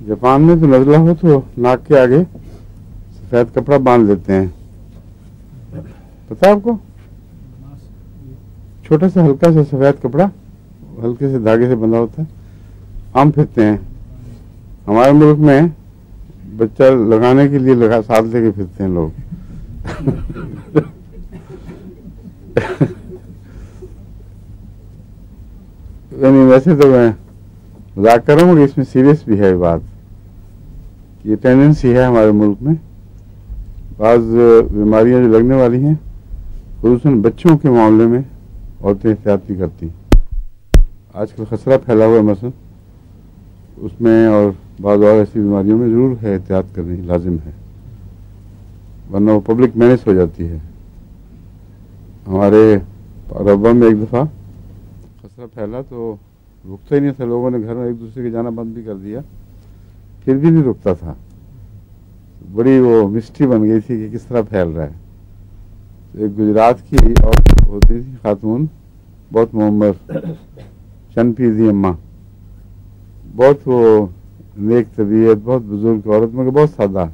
Japan में तो नजला हो तो नाक के आगे सफेद कपड़ा बांध लेते हैं, पता है आपको? छोटा सा हल्का सा सफेद कपड़ा हल्के से धागे से बंधा होता है, आम फिरते हैं। हमारे मुल्क में बच्चा लगाने के लिए साथ लेके फिरते हैं लोग। नहीं, वैसे तो मैं मजाक कर रहा हूँ, इसमें सीरियस भी है बात। ये टेंडेंसी है हमारे मुल्क में, बाज़ बीमारियां जो लगने वाली हैं खुसूसन बच्चों के मामले में औरतें एहतियात नहीं करती। आजकल खसरा फैला हुआ है मसलन, उसमें और बाज़ और ऐसी बीमारियों में ज़रूर है एहतियात करनी लाजिम है, वरना वो पब्लिक मैनेज हो जाती है। हमारे रब्बा में एक दफ़ा खसरा फैला तो रुकता ही नहीं था, लोगों ने घर में एक दूसरे के जाना बंद भी कर दिया, फिर भी नहीं रुकता था। बड़ी वो मिस्ट्री बन गई थी कि किस तरह फैल रहा है। तो एक गुजरात की औरत होती थी, खातून, बहुत मोहम्मद चनपीजी अम्मा, बहुत वो नेक तबीयत, बहुत बुजुर्ग औरत, मगर बहुत सादा।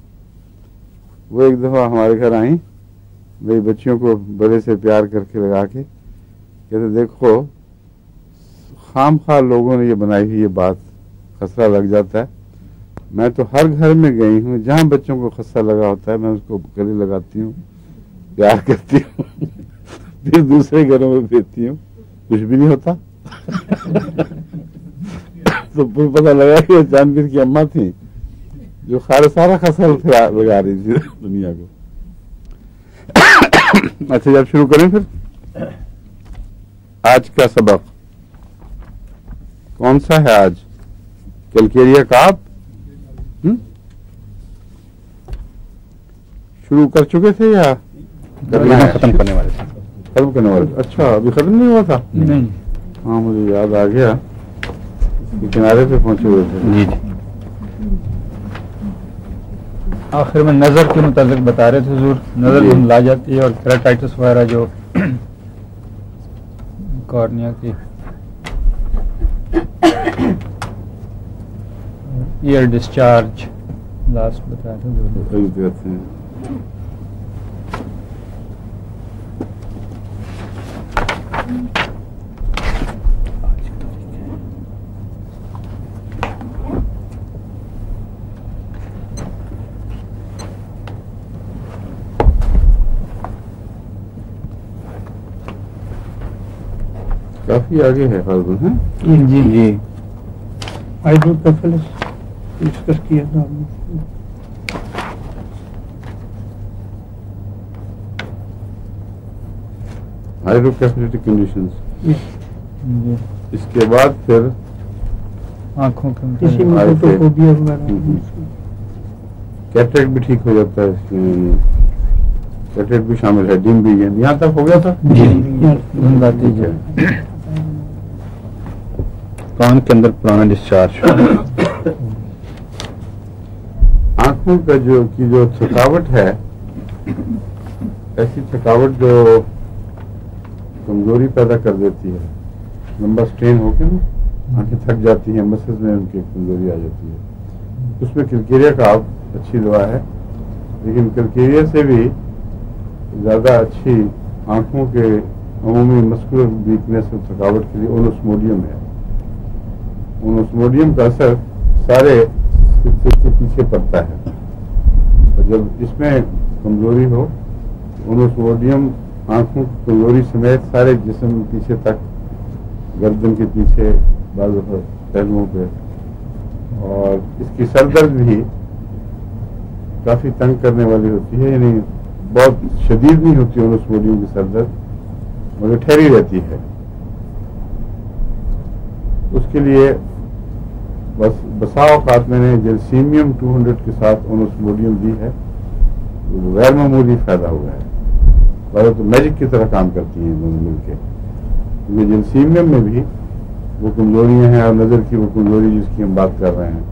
वो एक दफ़ा हमारे घर आई, मेरी बच्चियों को बड़े से प्यार करके लगा के कहते, देखो खाम खा लोगों ने ये बनाई हुई ये बात, खसरा लग जाता है। मैं तो हर घर में गई हूँ, जहाँ बच्चों को खसरा लगा होता है मैं उसको गले लगाती हूँ, प्यार करती हूँ, फिर दूसरे घरों में भेजती हूँ, कुछ भी नहीं होता। तो फिर पता लगा कि वो जानवीर की अम्मा थी जो सारा खसरा लगा रही थी दुनिया को। अच्छा, जब शुरू करें फिर आज का सबक कौन सा है? आज कैलकेरिया काब शुरू कर चुके थे या खत्म करने वाले थे? खत्म करने वाले। अच्छा, अभी खत्म नहीं हुआ था? नहीं। हाँ, मुझे याद आ गया, किनारे पे पहुंचे हुए थे। जी जी। आखिर में नजर के मुताबिक बता रहे थे हुजूर, नजर धुंधला जाती है और केराटाइटिस वगैरह जो कॉर्निया की ईयर डिस्चार्ज लास्ट बताया था। काफी आगे है फाल्गुन है। जी जी। हाइड्रोकेफेलस डिस्कस किया था हमने। हाइड्रोकेफेलिटिक कंडीशंस। इसके बाद फिर आंखों के किसी में फोटोफोबिया वगैरह, कैटरेक्ट भी ठीक हो जाता है इसमें, कैटरेक्ट भी शामिल है, डिम भी है। यहाँ तक हो गया था जी। कान के अंदर पुराना डिस्चार्ज, आंखों का जो थकावट है, ऐसी थकावट जो कमजोरी पैदा कर देती है, लंबा स्ट्रेन होकर ना आंखें थक जाती हैं, मसल्स में उनकी कमजोरी आ जाती है, उसमें कैलकेरिया का अच्छी दवा है। लेकिन कैलकेरिया से भी ज़्यादा अच्छी आंखों के अमूमी मस्कुलर वीकनेस और थकावट के लिए ओनोस्मोडियम है। ओनोस्मोडियम का असर सारे सिलसिले के पीछे पड़ता है, और जब इसमें कमजोरी हो, ओनोस्मोडियम आंखों की कमजोरी समेत सारे जिस्म पीछे तक, गर्दन के पीछे, बाजू पर, पहलुओं पे, और इसकी सरदर्द भी काफी तंग करने वाली होती है, यानी बहुत शदीद नहीं होती ओनोस्मोडियम की सरदर्द, मगर ठहरी रहती है। उसके लिए बसा औकात मैंने जेलसीमियम 200 के साथ ओनोस्मोडियम दी है, तो गैर मामूली फायदा हुआ है। वह तो मैजिक की तरह काम करती हैं दोनों मिलकर, क्योंकि जेलसीमियम में भी वो कमजोरियां हैं, और नजर की वो कमजोरी जिसकी हम बात कर रहे हैं।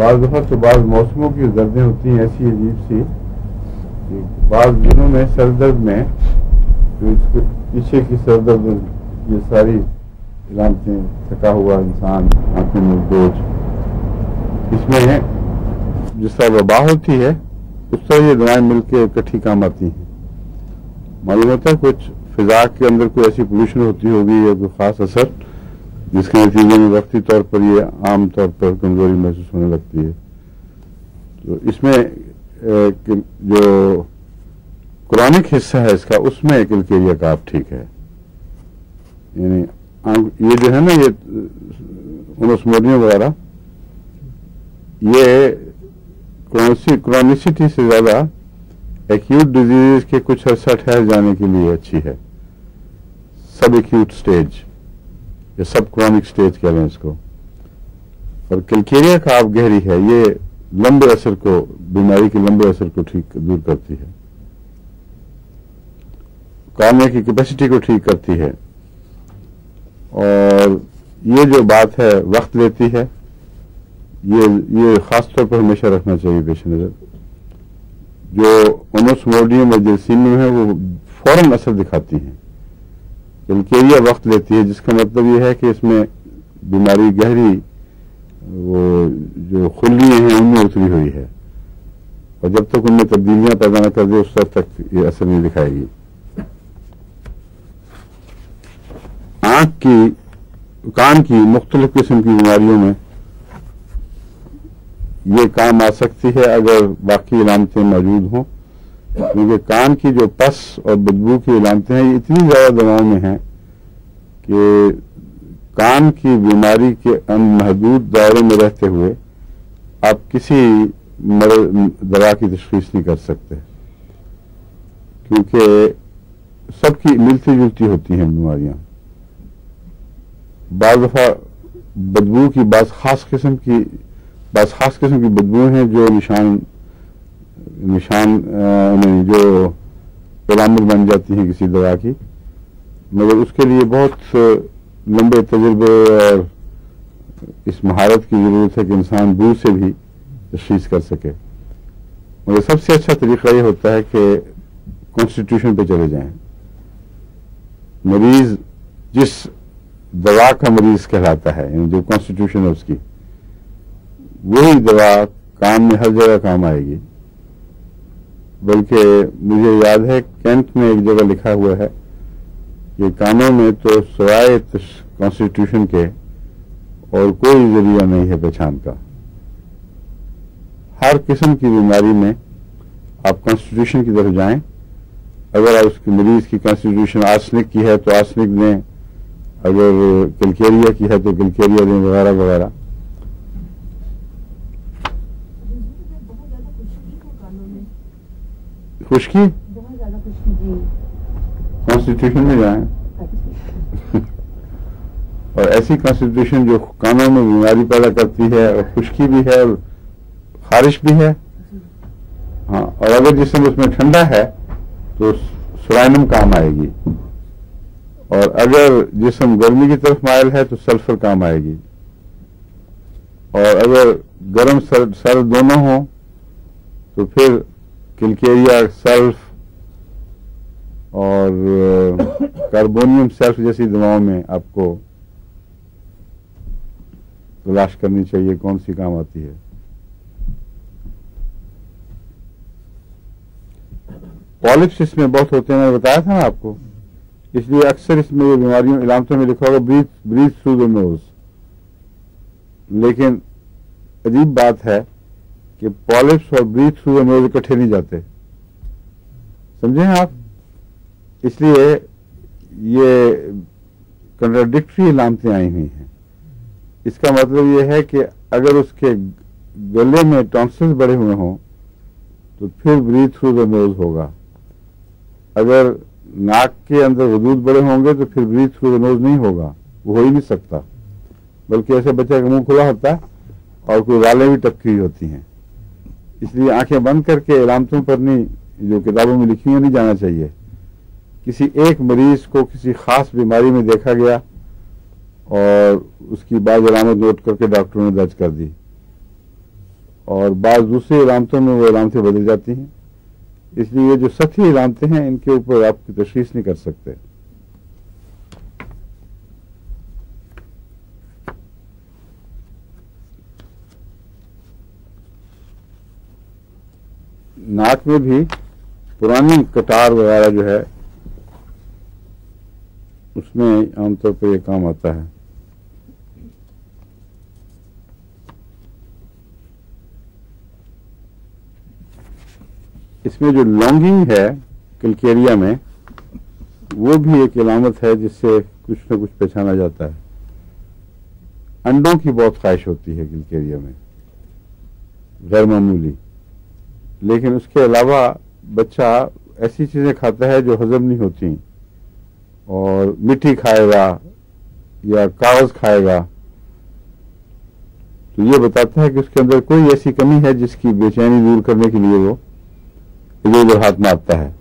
बाज़ दफ़ा तो बाज़ मौसमों की दर्दें होती हैं ऐसी अजीब सी कि बाज़ दिनों में सरदर्द में जो इसके पीछे की सरदर्द, ये सारी इलामतें, थका हुआ इंसान, आंखें में बोझ, इसमें जिस तरह वबा होती है उस तरह ये दवाएं मिलकर इकट्ठी काम आती हैं। मालूम होता है कुछ फिजा के अंदर कोई ऐसी पोल्यूशन होती होगी या कोई ख़ास असर जिसके नतीजे में वक्ती तौर पर ये आम तौर पर कमजोरी महसूस होने लगती है। तो इसमें जो क्रॉनिक हिस्सा है इसका, उसमें किलकेरिया का आप ठीक है। यानी ये जो है ना, ये ओनोस्मोडियम वगैरह, ये क्रॉनिसिटी से ज्यादा एक्यूट डिजीज के कुछ अर्सा ठहर जाने के लिए अच्छी है। सब एक्यूट स्टेज या सब क्रॉनिक स्टेज कह लें इसको। और किलकेरिया का आप गहरी है, ये लंबे असर को, बीमारी के लंबे असर को ठीक दूर करती है, काम की कैपेसिटी को ठीक करती है। और ये जो बात है वक्त लेती है, ये खास तौर पर हमेशा रखना चाहिए पेश नजर। जो ओनोस्मोडियम और जेलसीनियम है वो फौरन असर दिखाती हैं, किलकेरिया वक्त लेती है, जिसका मतलब ये है कि इसमें बीमारी गहरी, वो जो खुलियां हैं उनमें उतरी हुई है, और जब तक उनमें तब्दीलियां पैदा न कर दे उस तक ये असर नहीं दिखाएगी। आंख की, कान की मुख्तलिफ किस्म की बीमारियों में ये काम आ सकती है अगर बाकी इलामतें मौजूद हों, क्योंकि कान की जो पस और बदबू की इलामतें हैं ये इतनी ज्यादा दवाओं में हैं कि कान की बीमारी के अनमहदूद दायरे में रहते हुए आप किसी दवा की तशखीस नहीं कर सकते, क्योंकि सबकी मिलती जुलती होती हैं बीमारियां। बाज़ दफा बदबू की बाज़ खास किस्म की बदबू हैं जो निशान जो अलामत बन जाती हैं किसी दवा की, मगर उसके लिए बहुत लंबे तजुर्बे और इस महारत की जरूरत है कि इंसान दूर से भी तशखीस कर सके। मगर सबसे अच्छा तरीका ये होता है कि कॉन्स्टिट्यूशन पे चले जाएं। मरीज जिस दवा का मरीज कहलाता है, यानी जो कॉन्स्टिट्यूशन है उसकी, वही दवा काम में हर जगह काम आएगी। बल्कि मुझे याद है कैंट में एक जगह लिखा हुआ है कि कानों में तो सिवाय कॉन्स्टिट्यूशन के और कोई जरिया नहीं है पहचान का। हर किस्म की बीमारी में आप कॉन्स्टिट्यूशन की तरफ जाएं। अगर आप उसकी मरीज की कॉन्स्टिट्यूशन आर्सेनिक की है तो आर्सेनिक दें, अगर किलकेरिया की है तो किलकेरिया दें, वगैरह वगैरह। खुश्की, बहुत ज्यादा खुश्की जी, कॉन्स्टिट्यूशन में जाएं। और ऐसी कॉन्स्टिट्यूशन जो कानों में बीमारी पैदा करती है, और खुश्की भी है और खारिश भी है। हाँ, और अगर जिस्म उसमें ठंडा है तो सुराइनम काम आएगी, और अगर जिस्म गर्मी की तरफ मायल है तो सल्फर काम आएगी। और अगर गर्म सर्द दोनों हो तो फिर किलकेरिया, सल्फ और कार्बोनियम सल्फ जैसी दवाओं में आपको तलाश करनी चाहिए कौन सी काम आती है। पॉलिप्स इसमें बहुत होते हैं, मैंने बताया था ना आपको, इसलिए अक्सर इसमें ये बीमारियों इलामतों में लिखा होगा ब्रीथ थ्रू द नोज। लेकिन अजीब बात है कि पॉलिप्स और ब्रीथ थ्रू द नोज इकट्ठे नहीं जाते, समझे आप? इसलिए ये कंट्राडिक्टरी इलामतें आई हुई हैं। इसका मतलब ये है कि अगर उसके गले में टॉन्सिल्स बढ़े हुए हों तो फिर ब्रीथ थ्रू द नोज होगा। अगर नाक के अंदर वजूद बड़े होंगे तो फिर ब्रीथ थ्रू द नोज नहीं होगा, वो हो ही नहीं सकता। बल्कि ऐसे बच्चे का मुंह खुला होता है और कोई वालें भी टपकी हुई होती हैं। इसलिए आंखें बंद करके इलामतों पर नहीं, जो किताबों में लिखी हुई, नहीं जाना चाहिए। किसी एक मरीज को किसी खास बीमारी में देखा गया और उसकी बाज़ अलामत नोट करके डॉक्टरों ने दर्ज कर दी, और बाज़ दूसरी अलामतों में वो अलामतें बदल जाती हैं। इसलिए ये जो सतही अलामतें हैं इनके ऊपर आपकी तशख़ीस नहीं कर सकते। नाक में भी पुरानी कटार वगैरह जो है उसमें आमतौर पर यह काम आता है। इसमें जो लॉन्गिंग है किलकेरिया में, वो भी एक अलामत है जिससे कुछ न कुछ पहचाना जाता है। अंडों की बहुत ख्वाहिश होती है किलकेरिया में, गैर मामूली। लेकिन उसके अलावा बच्चा ऐसी चीज़ें खाता है जो हजम नहीं होती, और मिट्टी खाएगा या कागज खाएगा, तो ये बताता है कि उसके अंदर कोई ऐसी कमी है जिसकी बेचैनी दूर करने के लिए वो इधर उधर हाथ मारता है।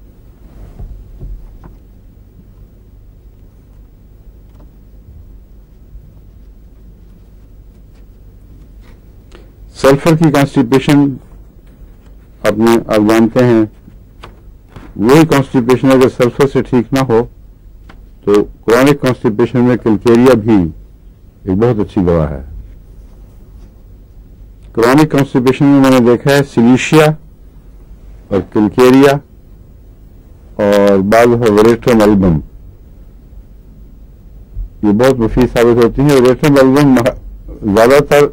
सल्फर की कॉन्स्टिपेशन आप जानते हैं, वही कॉन्स्टिपेशन अगर सल्फर से ठीक ना हो तो क्रॉनिक कॉन्स्टिपेशन में किलकेरिया भी एक बहुत अच्छी दवा है। क्रॉनिक कॉन्स्टिपेशन में मैंने देखा है सिलीशिया और किलकेरिया और बाद वेरेट्रम एल्बम, ये बहुत मुफीद साबित होती है। वेरेट्रम एल्बम ज्यादातर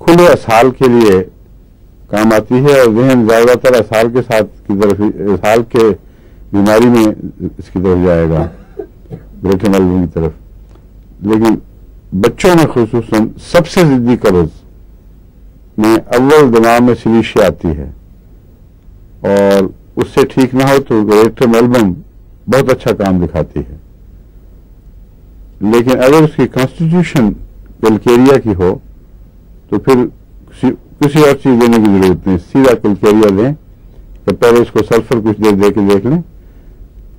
खुले असहाल के लिए काम आती है, और जहन ज्यादातर असहाल के साथ की तरफ, असहाल के बीमारी में इसकी तरफ जाएगा, वेरेट्रम एल्बम की तरफ। लेकिन बच्चों में खुसूसन सबसे जिद्दी कब्ज में अव्वल दिमाग में सिलीशिया आती है, और उससे ठीक ना हो तो वेरेट्रम एल्बम बहुत अच्छा काम दिखाती है। लेकिन अगर उसकी कॉन्स्टिट्यूशन किलकेरिया की हो तो फिर किसी और चीज देने की जरूरत नहीं, सीधा किलकेरिया दें। तो पहले इसको सल्फर कुछ देर दे के देख लें,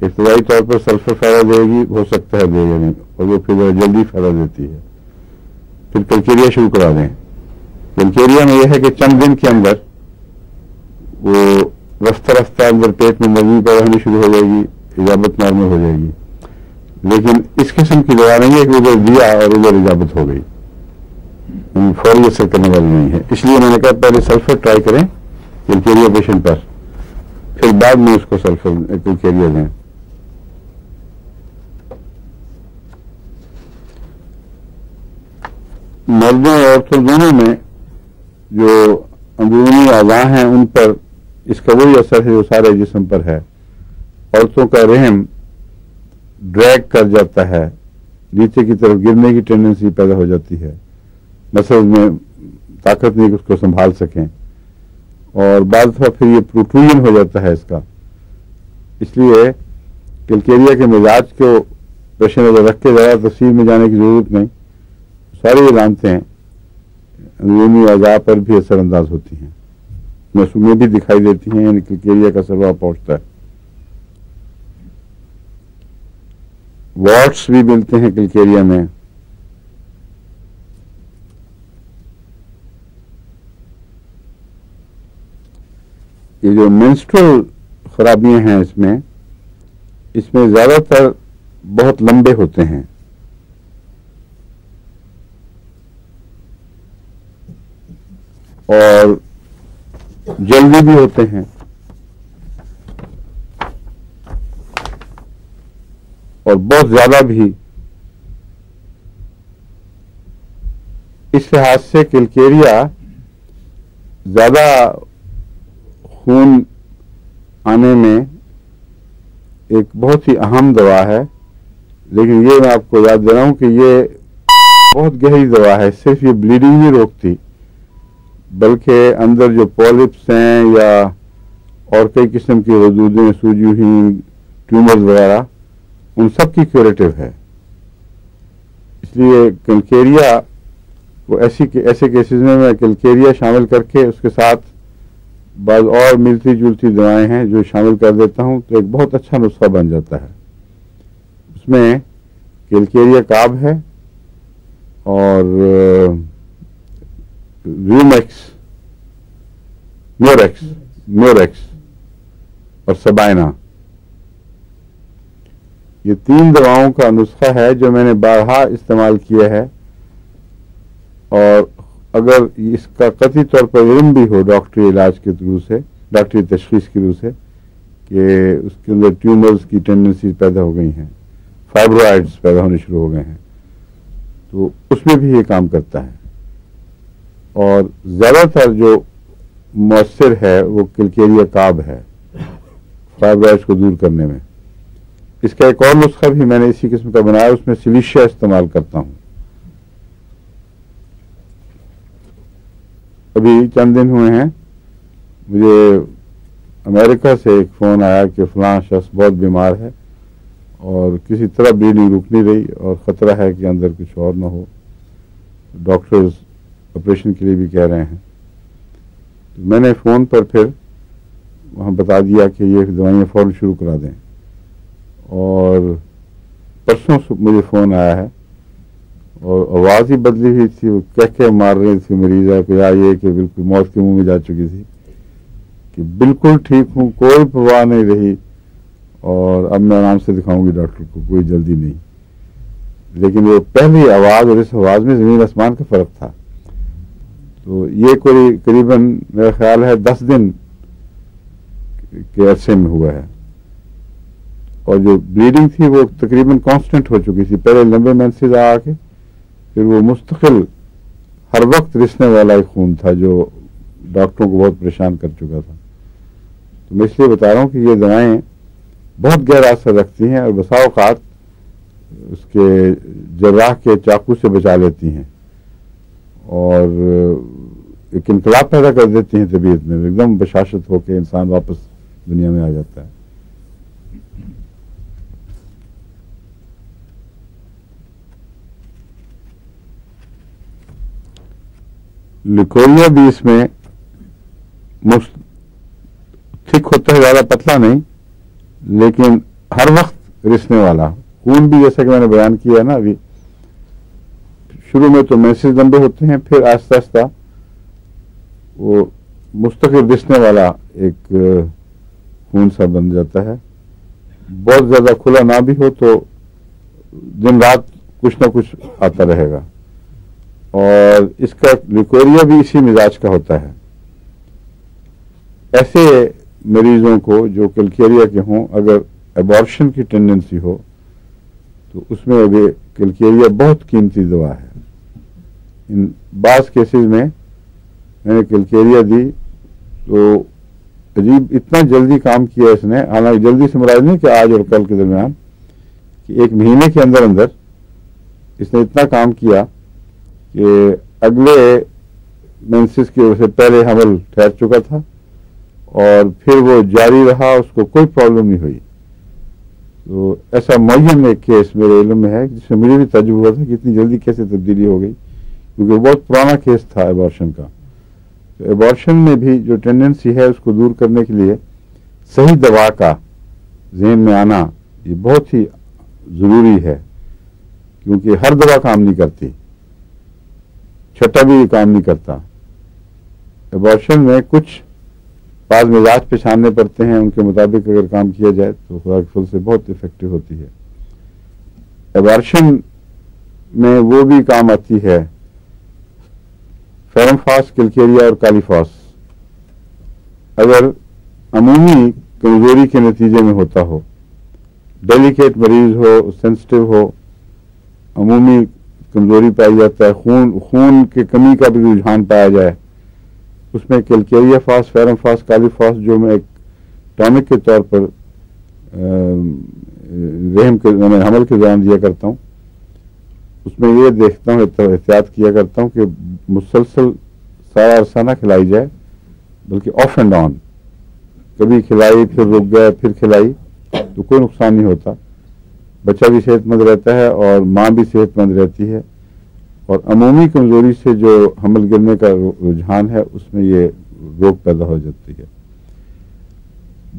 इब्तदाई तौर पर सल्फर फायदा देगी, हो सकता है देगा नहीं, और वो फिर जल्दी फायदा देती है। फिर किलकेरिया शुरू करा दें। किलकेरिया में यह है कि चंद दिन के अंदर वो रफ्ता रफ्ता अंदर पेट में नमी पैदा होनी शुरू हो जाएगी, इजाबत नॉर्मल हो जाएगी। लेकिन इस किस्म की दवा नहीं है कि उधर दिया और उधर इजाबत हो गई, फौरी असर करने वाली नहीं है। इसलिए मैंने कहा पहले सल्फर ट्राई करें किलकेरिया पेशेंट पर, फिर बाद में उसको सल्फर किलकेरिया दें। मर्दों और औरतों दोनों में जो अंदरूनी आज़ा हैं उन पर इसका वही असर है जो सारे जिस्म पर है। औरतों का रहम ड्रैग कर जाता है, नीचे की तरफ गिरने की टेंडेंसी पैदा हो जाती है, मसल में ताकत नहीं कि उसको संभाल सकें, और बाद दफा फिर ये प्रोट्रूजन हो जाता है इसका। इसलिए किलकेरिया के मिजाज को पेश नजर रख के ज़्यादा तफसील में जाने की जरूरत नहीं। सारी अलामतें अंदरूनी अज़ा पर भी असरअंदाज होती हैं, में भी दिखाई देती हैं, यानी किलकेरिया का असर पहुंचता है। वॉट्स भी मिलते हैं किलकेरिया में। ये जो मेंस्ट्रुअल खराबियां हैं इसमें ज्यादातर बहुत लंबे होते हैं, और जल्दी भी होते हैं, और बहुत ज्यादा भी। इस लिहाज से किलकेरिया ज्यादा खून आने में एक बहुत ही अहम दवा है। लेकिन ये मैं आपको याद दे रहा हूं कि ये बहुत गहरी दवा है, सिर्फ ये ब्लीडिंग नहीं रोकती, बल्कि अंदर जो पॉलिप्स हैं या और कई किस्म की वजूदें, सूजी हुई ट्यूमर्स वगैरह, उन सब की क्यूरेटिव है। इसलिए किलकेरिया को ऐसे केसेस में मैं किलकेरिया शामिल करके उसके साथ बाद और मिलती जुलती दवाएं हैं जो शामिल कर देता हूं, तो एक बहुत अच्छा नुस्खा बन जाता है। उसमें किलकेरिया काब है और र्यूमेक्स म्योरेक्स और सबाइना। ये 3 दवाओं का नुस्खा है जो मैंने बारहा इस्तेमाल किया है, और अगर इसका कतई तौर पर इल्म भी हो डॉक्टरी इलाज के थ्रू से, डॉक्टरी तशखीस के थ्रू से कि उसके अंदर ट्यूमर्स की टेंडेंसी पैदा हो गई हैं, फाइब्रॉइड्स पैदा होने शुरू हो गए हैं, तो उसमें भी ये काम करता है। और ज़्यादातर जो मौसर है वो किलकेरिया काब है फाइब्रॉइड्स को दूर करने में। इसका एक और नुस्खा भी मैंने इसी किस्म का बनाया, उसमें सिलिशिया इस्तेमाल करता हूं। अभी चंद दिन हुए हैं, मुझे अमेरिका से एक फ़ोन आया कि फ़लाँ शख्स बहुत बीमार है और किसी तरह ब्लीडिंग रुक नहीं रही और ख़तरा है कि अंदर कुछ और ना हो, डॉक्टर्स ऑपरेशन के लिए भी कह रहे हैं। तो मैंने फ़ोन पर फिर वहाँ बता दिया कि ये दवाइयाँ फ़ौरन शुरू करा दें, और परसों मुझे फ़ोन आया है और आवाज़ ही बदली हुई थी, वो कह मार रही थी मरीज़ा को, या ये कि बिल्कुल मौत के मुंह में जा चुकी थी कि बिल्कुल ठीक हूँ, कोई परवाह नहीं रही और अब मैं आराम से दिखाऊंगी डॉक्टर को, कोई जल्दी नहीं। लेकिन वो पहली आवाज़ और इस आवाज़ में ज़मीन आसमान का फ़र्क था। तो ये कोई करीबन मेरा ख्याल है 10 दिन के अरसे में हुआ है, और जो ब्लीडिंग थी वो तकरीबन कांस्टेंट हो चुकी थी। पहले लंबे मेंसेस आके फिर वो मुस्तकिल हर वक्त रिसने वाला एक खून था जो डॉक्टरों को बहुत परेशान कर चुका था। तो मैं इसलिए बता रहा हूँ कि ये दवाएं बहुत गहरा असर रखती हैं और बसा औकात उसके जर्राह के चाकू से बचा लेती हैं और एक इनकलाब पैदा कर देती हैं तबीयत में, एकदम बशाशत होकर इंसान वापस दुनिया में आ जाता है। लिकोरिया भी इसमें थिक होता है, ज्यादा पतला नहीं, लेकिन हर वक्त रिसने वाला खून भी, जैसा कि मैंने बयान किया है ना अभी, शुरू में तो मेंसेस लंबे होते हैं, फिर आहिस्ता आहिस्ता वो मुस्तकिल रिसने वाला एक खून सा बन जाता है। बहुत ज्यादा खुला ना भी हो तो दिन रात कुछ ना कुछ आता रहेगा, और इसका लिकोरिया भी इसी मिजाज का होता है। ऐसे मरीजों को जो किलकेरिया के हों, अगर एबॉर्शन की टेंडेंसी हो तो उसमें अभी किलकेरिया बहुत कीमती दवा है। इन बाज़ केसेस में मैंने किलकेरिया दी तो अजीब इतना जल्दी काम किया इसने, हालांकि जल्दी से मुराद नहीं कि आज और कल के दरमियान, कि 1 महीने के अंदर अंदर इसने इतना काम किया कि अगले मेंसेस की वजह से पहले हमल ठहर चुका था और फिर वो जारी रहा, उसको कोई प्रॉब्लम नहीं हुई। तो ऐसा मुअय्यन एक केस मेरे इल्म में है जिसमें मुझे भी तजुर्बा हुआ था कि इतनी जल्दी कैसे तब्दीली हो गई, क्योंकि बहुत पुराना केस था एबॉर्शन का। तो एबॉर्शन में भी जो टेंडेंसी है उसको दूर करने के लिए सही दवा का ज़हन में आना ये बहुत ही ज़रूरी है, क्योंकि हर दवा काम नहीं करती, छठा भी काम नहीं करता। एबॉर्शन में कुछ बाज़ मिजाज पहचानने पड़ते हैं, उनके मुताबिक अगर काम किया जाए तो खुदा के फल से बहुत इफेक्टिव होती है। एबॉर्शन में वो भी काम आती है फेरमफास, किलकेरिया और कालीफास। अगर अमूमी कमजोरी के नतीजे में होता हो, डेलिकेट मरीज हो, सेंसिटिव हो, अमूमी कमजोरी पाई जाता है, खून की कमी का भी रुझान पाया जाए, उसमें किलकेरिया फास, फेरमफास, कालीफास जो मैं एक टॉनिक के तौर पर रहम के हमल के दौरान दिया करता हूँ, उसमें ये देखता हूँ, एहतियात किया करता हूँ कि मुसलसल सारा अरसा ना खिलाई जाए, बल्कि ऑफ एंड ऑन, कभी खिलाई फिर रुक गए फिर खिलाई तो कोई नुकसान नहीं होता। बच्चा भी सेहतमंद रहता है और माँ भी सेहतमंद रहती है, और अमूमी कमजोरी से जो हमल गिरने का रुझान है उसमें ये रोग पैदा हो जाती है।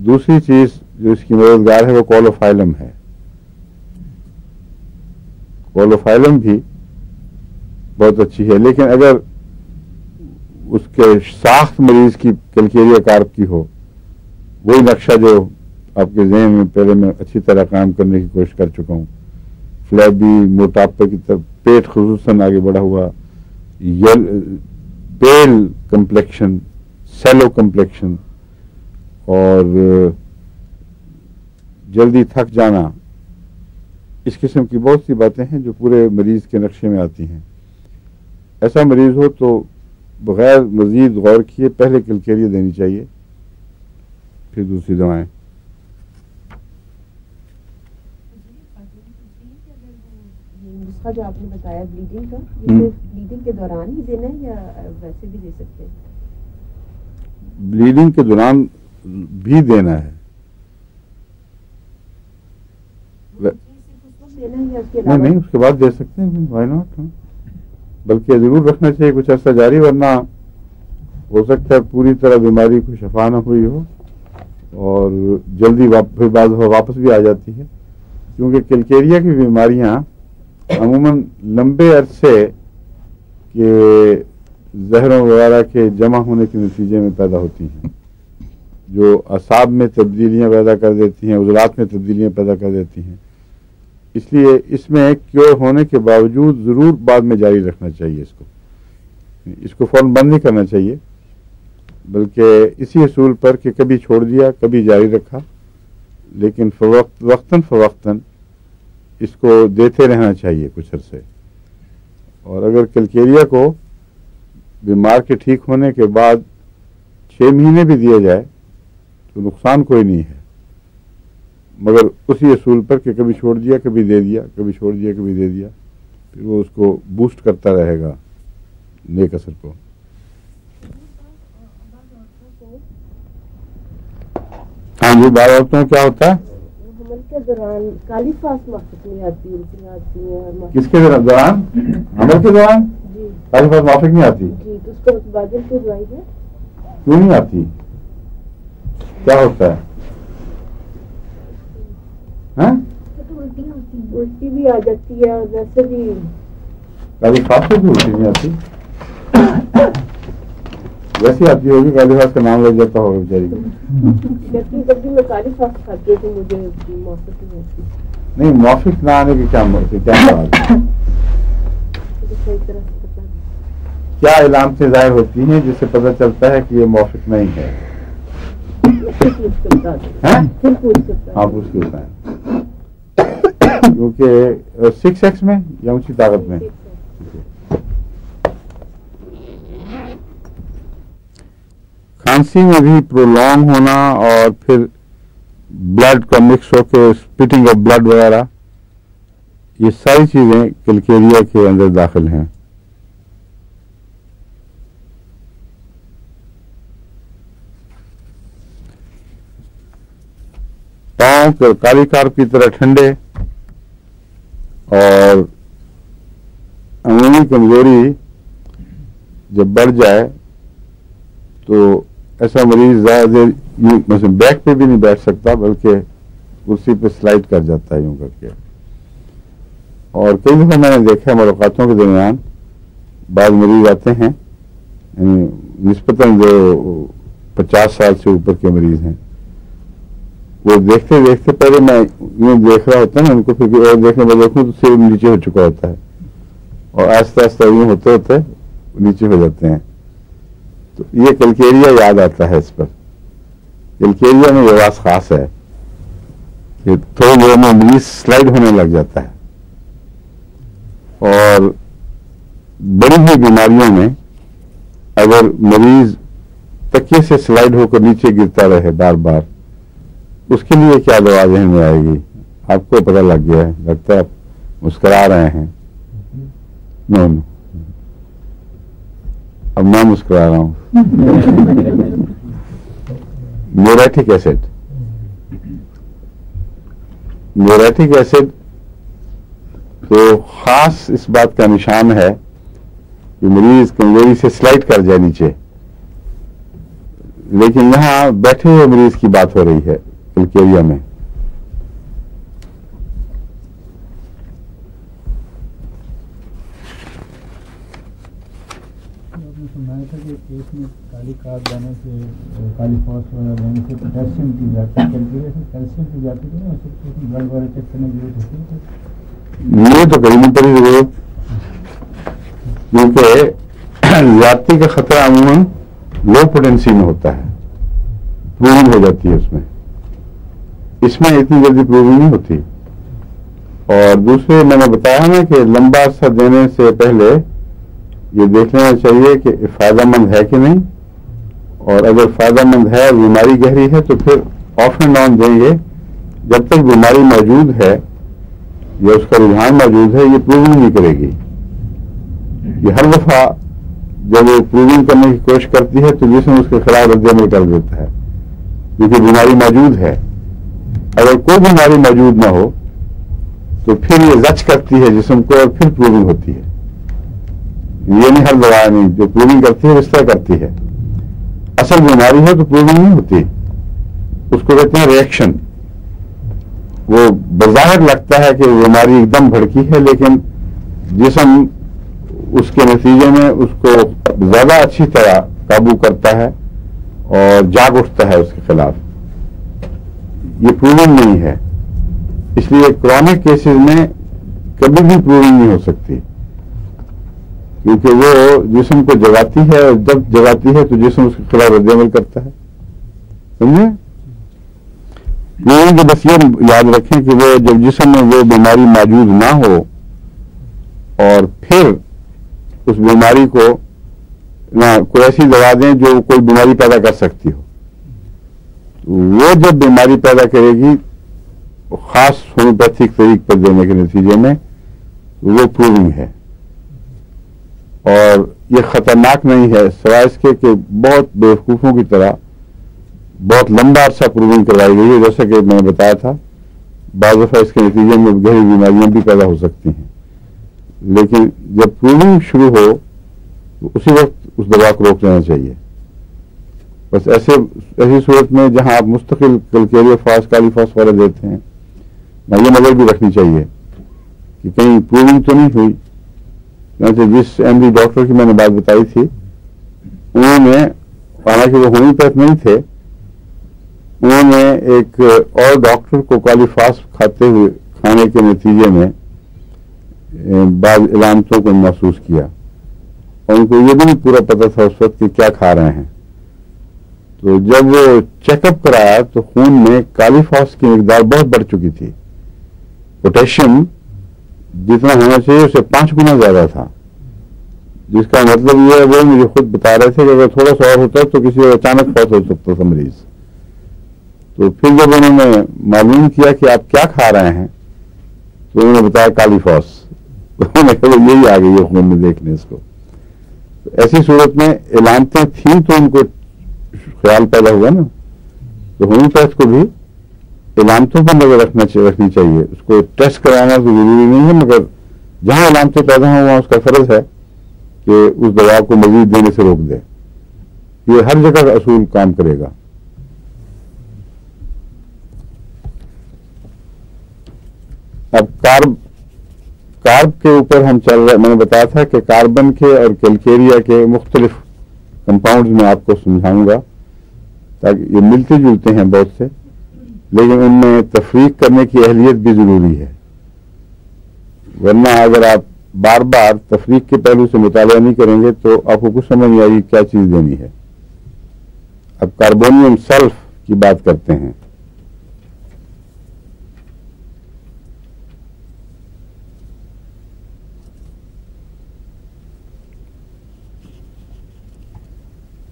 दूसरी चीज जो इसकी मददगार है वो कोलोफाइलम है। कोलोफाइलम भी बहुत अच्छी है, लेकिन अगर उसके साख्त मरीज की कैलकेरिया कार्प की हो, वही नक्शा जो आपके जहन में पहले मैं अच्छी तरह काम करने की कोशिश कर चुका हूँ। फ्लैबी, मोटापे की तरफ, पेट खुसूसन आगे बढ़ा हुआ, पेल कंप्लेक्शन, सेलो कंप्लेक्शन और जल्दी थक जाना, इस किस्म की बहुत सी बातें हैं जो पूरे मरीज के नक्शे में आती हैं। ऐसा मरीज हो तो बगैर मजीद गौर किए पहले कैलकेरिया देनी चाहिए, फिर दूसरी दवाएं। नुस्खा जो आपने बताया ब्लीडिंग का, ये सिर्फ ब्लीडिंग के दौरान ही देना है या वैसे भी दे सकते हैं? ब्लीडिंग के दौरान भी देना है। देना है या उसके नहीं नहीं, उसके बाद दे सकते हैं, व्हाई नॉट। बल्कि जरूर रखना चाहिए कुछ अर्सा जारी, वरना हो सकता है पूरी तरह बीमारी को शफा न हुई हो और जल्दी फिर बाद वापस भी आ जाती है, क्योंकि कैलकेरिया की बीमारियां अमूमन लंबे अरसे के जहरों वगैरह के जमा होने के नतीजे में पैदा होती हैं, जो असाब में तब्दीलियां पैदा कर देती हैं, उज़लात में तब्दीलियां पैदा कर देती हैं। इसलिए इसमें क्योर होने के बावजूद ज़रूर बाद में जारी रखना चाहिए। इसको फ़ौरन बंद नहीं करना चाहिए, बल्कि इसी असूल पर कि कभी छोड़ दिया कभी जारी रखा, लेकिन वक्तन फ़वक्तन इसको देते रहना चाहिए कुछ अरसे। और अगर कैलकेरिया को बीमार के ठीक होने के बाद 6 महीने भी दिया जाए तो नुकसान कोई नहीं है, मगर उसी असूल पर कि कभी छोड़ दिया कभी दे दिया, कभी छोड़ दिया कभी दे दिया, फिर वो उसको बूस्ट करता रहेगा नेक असर को। हाँ जी, बार औरतों क्या होता है? हमल के दौरान काली फास माफिक नहीं आती, उल्टी आती है। किसके दौरान? हमल के दौरान जी काली फास माफिक नहीं आती जी, तो उसको बादल की दवाई है? क्यों नहीं आती? क्या होता है? हाँ? उल्टी भी आ जाती है और वैसे भी काली फास को भी उल्टी नहीं आती, वैसी आती होगी, काली फास का नाम लग जाता होगा बेचारी को। लेकिन कभी मैं काली फास खाती हूँ तो मुझे माफिक नहीं आती। नहीं, माफिक ना आने की क्या बात है? सही तरह से पता नहीं क्या इलामतें जाहिर होती हैं जिससे पता चलता है कि ये माफिक नहीं है? हैं? हाँ, पूछ के बताएं। क्योंकि 6x में या ऊंची ताकत में खांसी में भी प्रोलॉन्ग होना और फिर ब्लड का मिक्स होकर स्पिटिंग ऑफ ब्लड वगैरह, ये सारी चीजें कैलकेरिया के अंदर दाखिल हैं। पांव काली कार्प की तरह ठंडे और अंगुली कमजोरी जब बढ़ जाए तो ऐसा मरीज ज्यादा देर यूं मतलब बैक पे भी नहीं बैठ सकता, बल्कि कुर्सी पे स्लाइड कर जाता है यूं करके। और कई दफा मैंने देखा है मुलाकातों के दरमियान बाद मरीज आते हैं, निस्बतन जो 50 साल से ऊपर के मरीज हैं, वो देखते देखते पहले मैं यूं देख रहा होता है ना उनको, फिर और देखने में देखूं तो सिर नीचे हो चुका होता है और आस्ते आस्ते यूं होते होते नीचे हो जाते हैं। तो ये कैलकेरिया याद आता है इस पर। कैलकेरिया में ये बात खास है कि थोड़ी देर में मरीज स्लाइड होने लग जाता है, और बड़ी हुई बीमारियों में अगर मरीज तकिए से स्लाइड होकर नीचे गिरता रहे बार बार, उसके लिए क्या दवा जहन में आएगी? आपको पता लग गया है, लगता है आप मुस्कुरा रहे हैं। नो नो, अब मैं मुस्कुरा रहा हूं। म्यूरेटिक एसिड, म्यूरेटिक एसिड तो खास इस बात का निशान है कि मरीज कमजोरी से स्लाइड कर जाए नीचे, लेकिन यहां बैठे हुए मरीज की बात हो रही है कैलकेरिया में। आपने सुनाया था कि एक काली खाद देने से, काली फॉस्फोरस देने से पोटेशियम की जाती है, कैल्शियम की जाती है, उससे ब्लड वाले चेक करने की जरूरत होती है? ये तो कहीं नहीं पड़ी जरूरत, क्योंकि ज्यादती का खतरा अमूमन लो पोटेंसी में होता है, प्रूविंग हो जाती है उसमें, इसमें इतनी जल्दी प्रूविंग नहीं होती। और दूसरे मैंने बताया ना कि लंबा अरसा देने से पहले ये देख लेना चाहिए कि फायदेमंद है कि नहीं, और अगर फायदेमंद है, बीमारी गहरी है, तो फिर ऑफ एंड ऑन देंगे। जब तक बीमारी मौजूद है या उसका रुझान मौजूद है, ये प्रूविंग नहीं करेगी। ये हर दफा जब वो प्रूविंग करने की कोशिश करती है तो जिसम उसके खिलाफ रद्द-ए-अमल कर देता है, क्योंकि बीमारी मौजूद है। अगर कोई बीमारी मौजूद ना हो तो फिर ये जच करती है जिस्म को और फिर प्रूविंग होती है। ये नहीं हर दवा नहीं जो प्रूविंग करती है इस तरह करती है। असल बीमारी है तो प्रूविंग नहीं होती, उसको कहते हैं रिएक्शन। वो बज़ाहिर लगता है कि बीमारी एकदम भड़की है, लेकिन जिस्म उसके नतीजे में उसको ज्यादा अच्छी तरह काबू करता है और जाग उठता है उसके खिलाफ। ये प्रूविंग नहीं है, इसलिए क्रॉनिक केसेस में कभी भी प्रूविंग नहीं हो सकती, क्योंकि वो जिस्म को जगाती है और जब जगाती है तो जिस्म उसके खिलाफ रद्द-ए-अमल करता है। समझे? प्रूविंग बस ये याद रखें कि वो जब जिस्म में वो बीमारी मौजूद ना हो और फिर उस बीमारी को ना कोई ऐसी दवा दें जो कोई बीमारी पैदा कर सकती हो, वो जब बीमारी पैदा करेगी खास होम्योपैथिक तरीके पर देने के नतीजे में, वो प्रूविंग है। और ये खतरनाक नहीं है, सिवाय इसके कि बहुत बेवकूफों की तरह बहुत लंबा अरसा प्रूविंग करवाई गई है। जैसा कि मैंने बताया था, बाज़ दफा इसके नतीजे में गहरी बीमारियां भी पैदा हो सकती हैं, लेकिन जब प्रूविंग शुरू हो तो उसी वक्त उस दवा को रोक लेना चाहिए। बस ऐसी सूरत में जहां आप मुस्तकिल कैलकेरिया काली फॉस्फोरस देते हैं, ये नजर भी रखनी चाहिए कि कहीं प्रूविंग तो नहीं हुई। जिस एमडी डॉक्टर की मैंने बात बताई थी, उन्होंने, हालांकि वो होम्योपैथ नहीं थे, उन्होंने एक और डॉक्टर को कालीफास खाने के नतीजे में बाद इलामतों को महसूस किया, और उनको ये भी नहीं पूरा पता था उस वक्त कि क्या खा रहे हैं। तो जब वो चेकअप कराया तो खून में कालीफॉस की मिकदार बहुत बढ़ चुकी थी। पोटेशियम जितना होना चाहिए उससे 5 गुना ज्यादा था, जिसका मतलब ये है, वो मुझे खुद बता रहे थे कि अगर थोड़ा सा और होता तो किसी अचानक फौत हो सकता था मरीज। तो फिर जब उन्होंने मालूम किया कि आप क्या खा रहे हैं तो उन्होंने बताया कालीफॉस। उन्होंने कहा यही आ गई है खून में, देख लें इसको। तो ऐसी सूरत में इलामतें थी तो उनको ख्याल पैदा हुआ ना। तो होम्योपैथ को भी इलामतों पर नजर रखनी चाहिए। उसको टेस्ट कराना तो जरूरी नहीं है, मगर जहां इलामतें पैदा हों वहां उसका फर्ज है कि उस दवा को मजीद देने से रोक दे। ये हर जगह का असूल काम करेगा। अब कार्ब के ऊपर हम चल रहे, मैंने बताया था कि कार्बन के और कैलकेरिया के मुख्तलिफ कंपाउंड्स में आपको समझाऊंगा, ताकि ये मिलते जुलते हैं बहुत से, लेकिन उनमें तफरीक करने की अहलियत भी जरूरी है। वरना अगर आप बार बार तफरीक के पहलू से मुताला नहीं करेंगे तो आपको कुछ समझ नहीं आएगी क्या चीज देनी है। अब कार्बोनियम सल्फ की बात करते हैं।